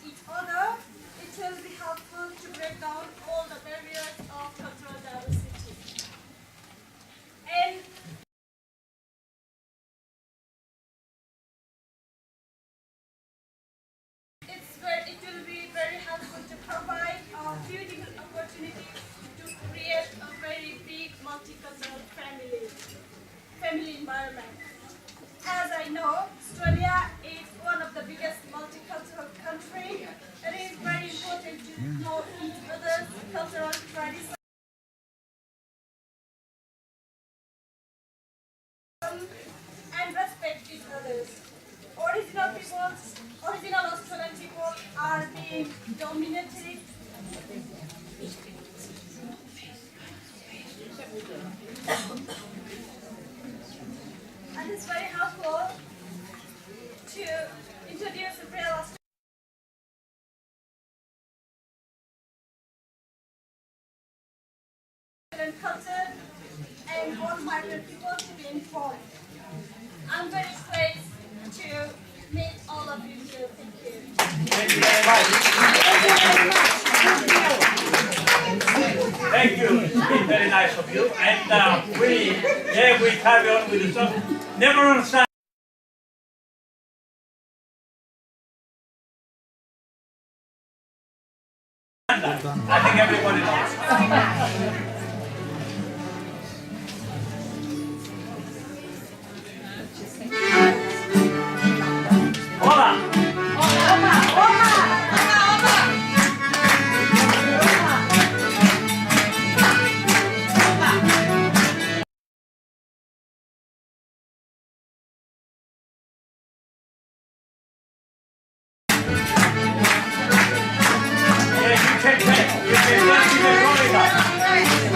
each other, it will be helpful to break down all the barriers of cultural diversity. And it will be very helpful to provide beautiful opportunities to create a very big multicultural family environment. As I know, Australia is one of the biggest multicultural countries. It is very important to know each other's cultural traditions and respect each other's. Original Australian people are being dominated and it's very helpful to introduce the real Australian culture and all migrant people to be informed. I'm very pleased to meet all of you here. Thank you. Thank you very much. Thank you. It's been very nice of you. And we carry on with the song. Never understand. I think everybody knows. You can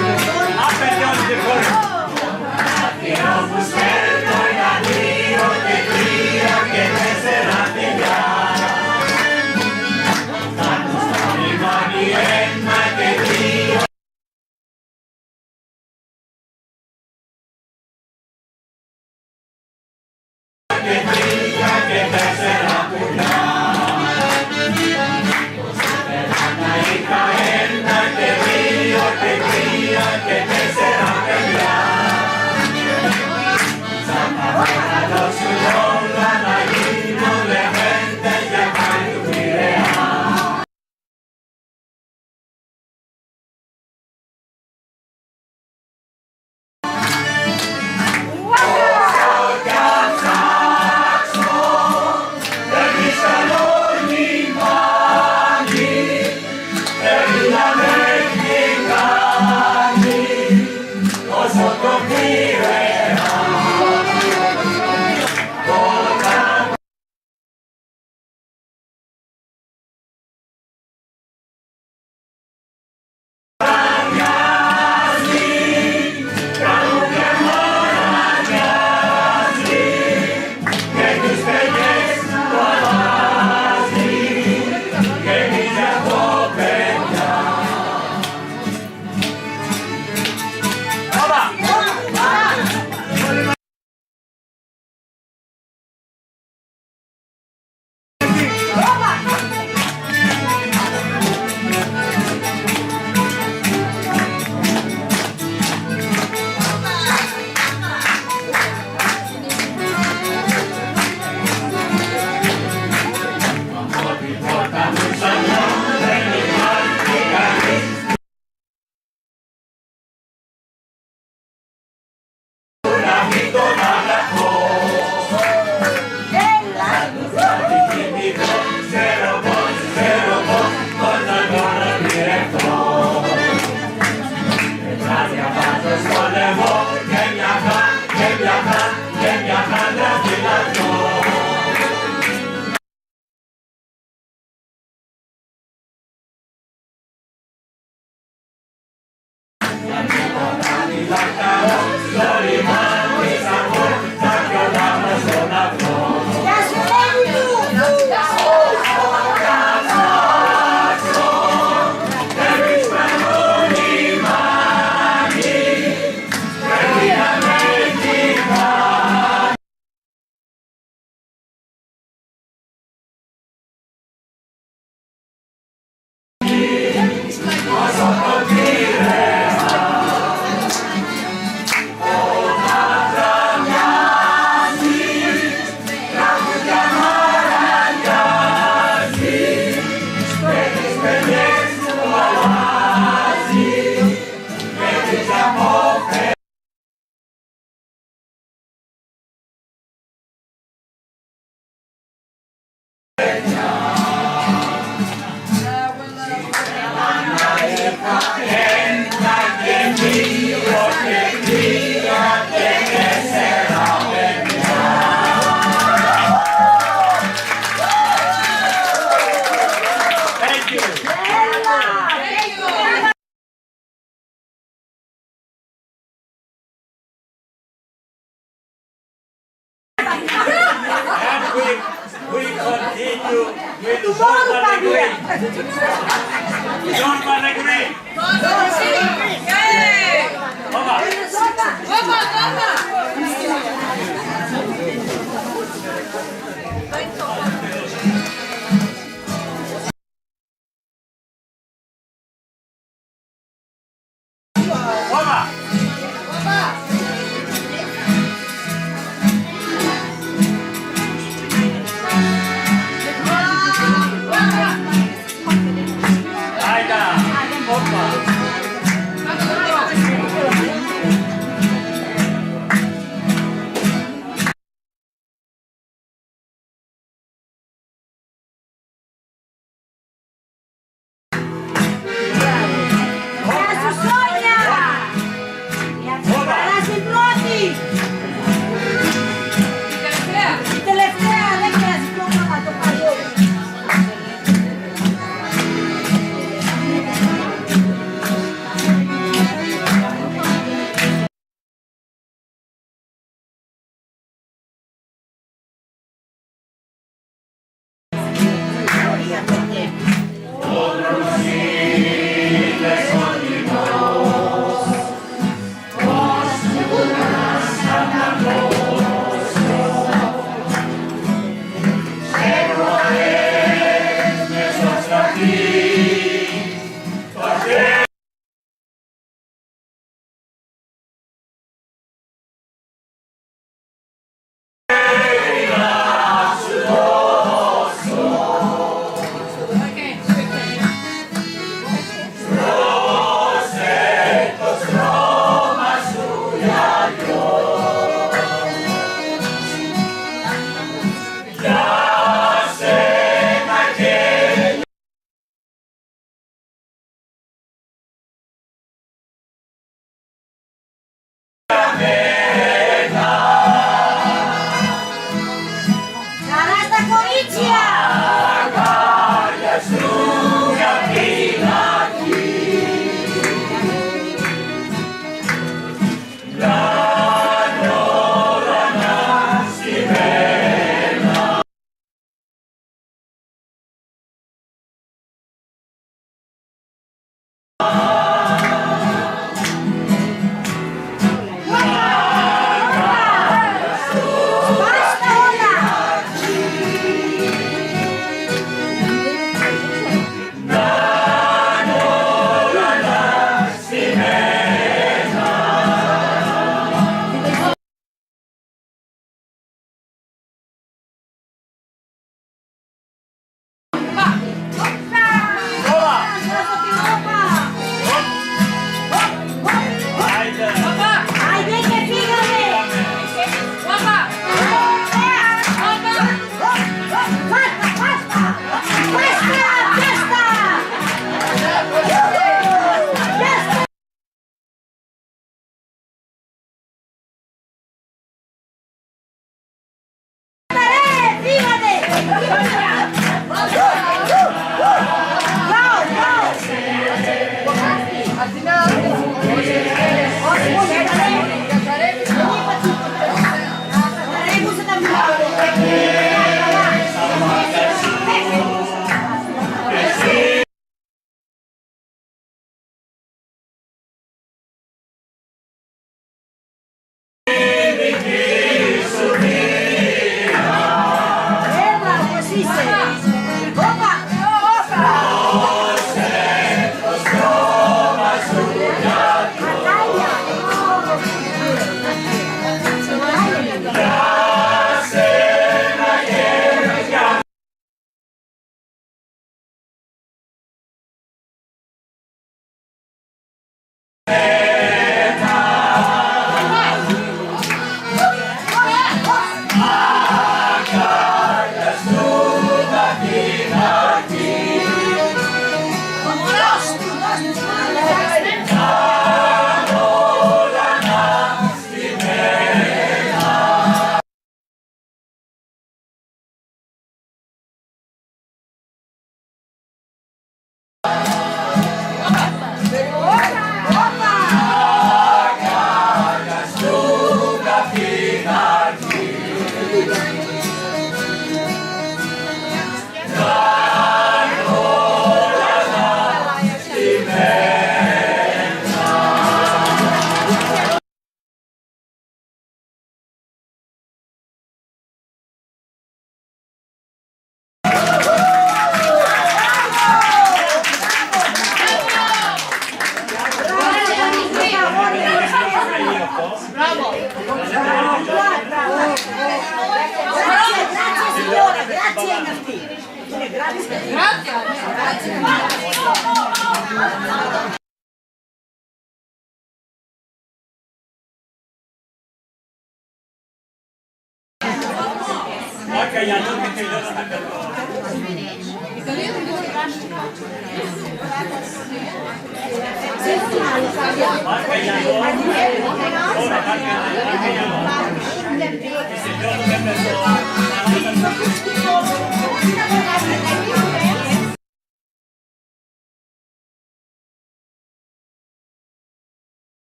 Okay, ya no me quedo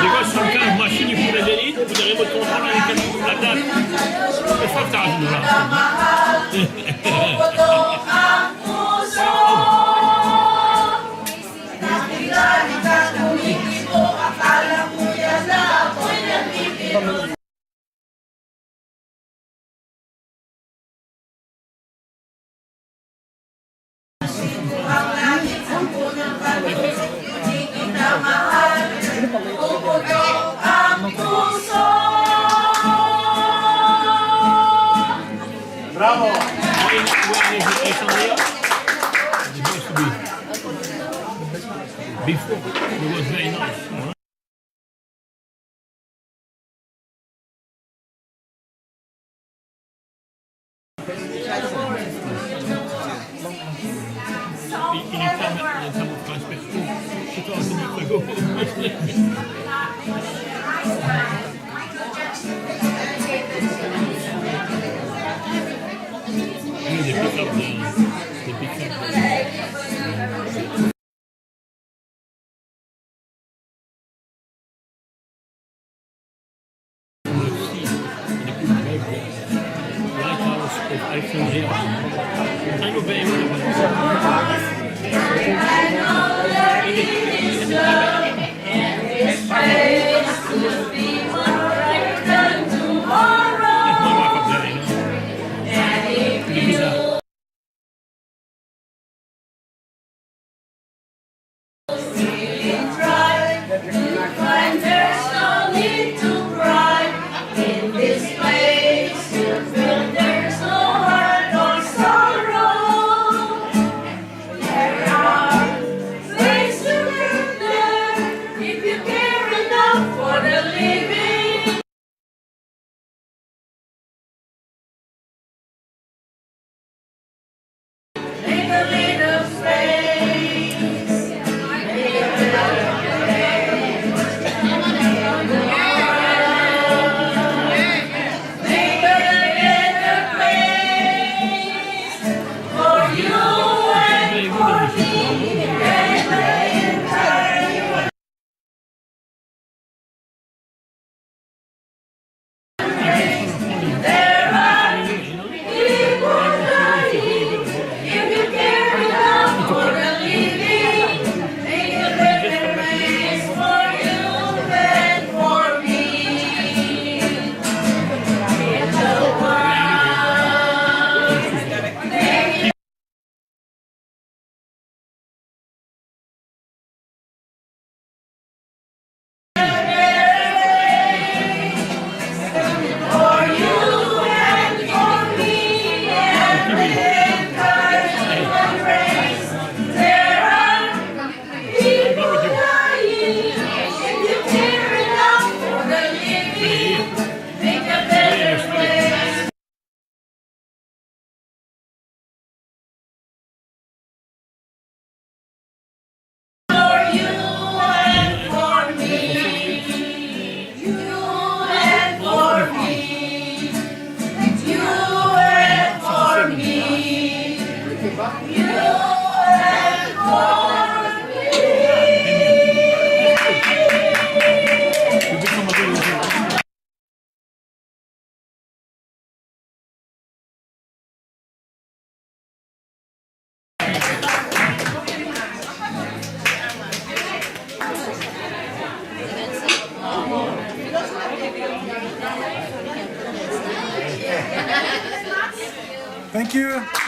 Des gosses 75 machines, il faut les élites, vous allez votre contrôle avec la date. C'est ça que t'as raison là. Before, it was very nice. Il est pas mon respect. Je t'en Thank you.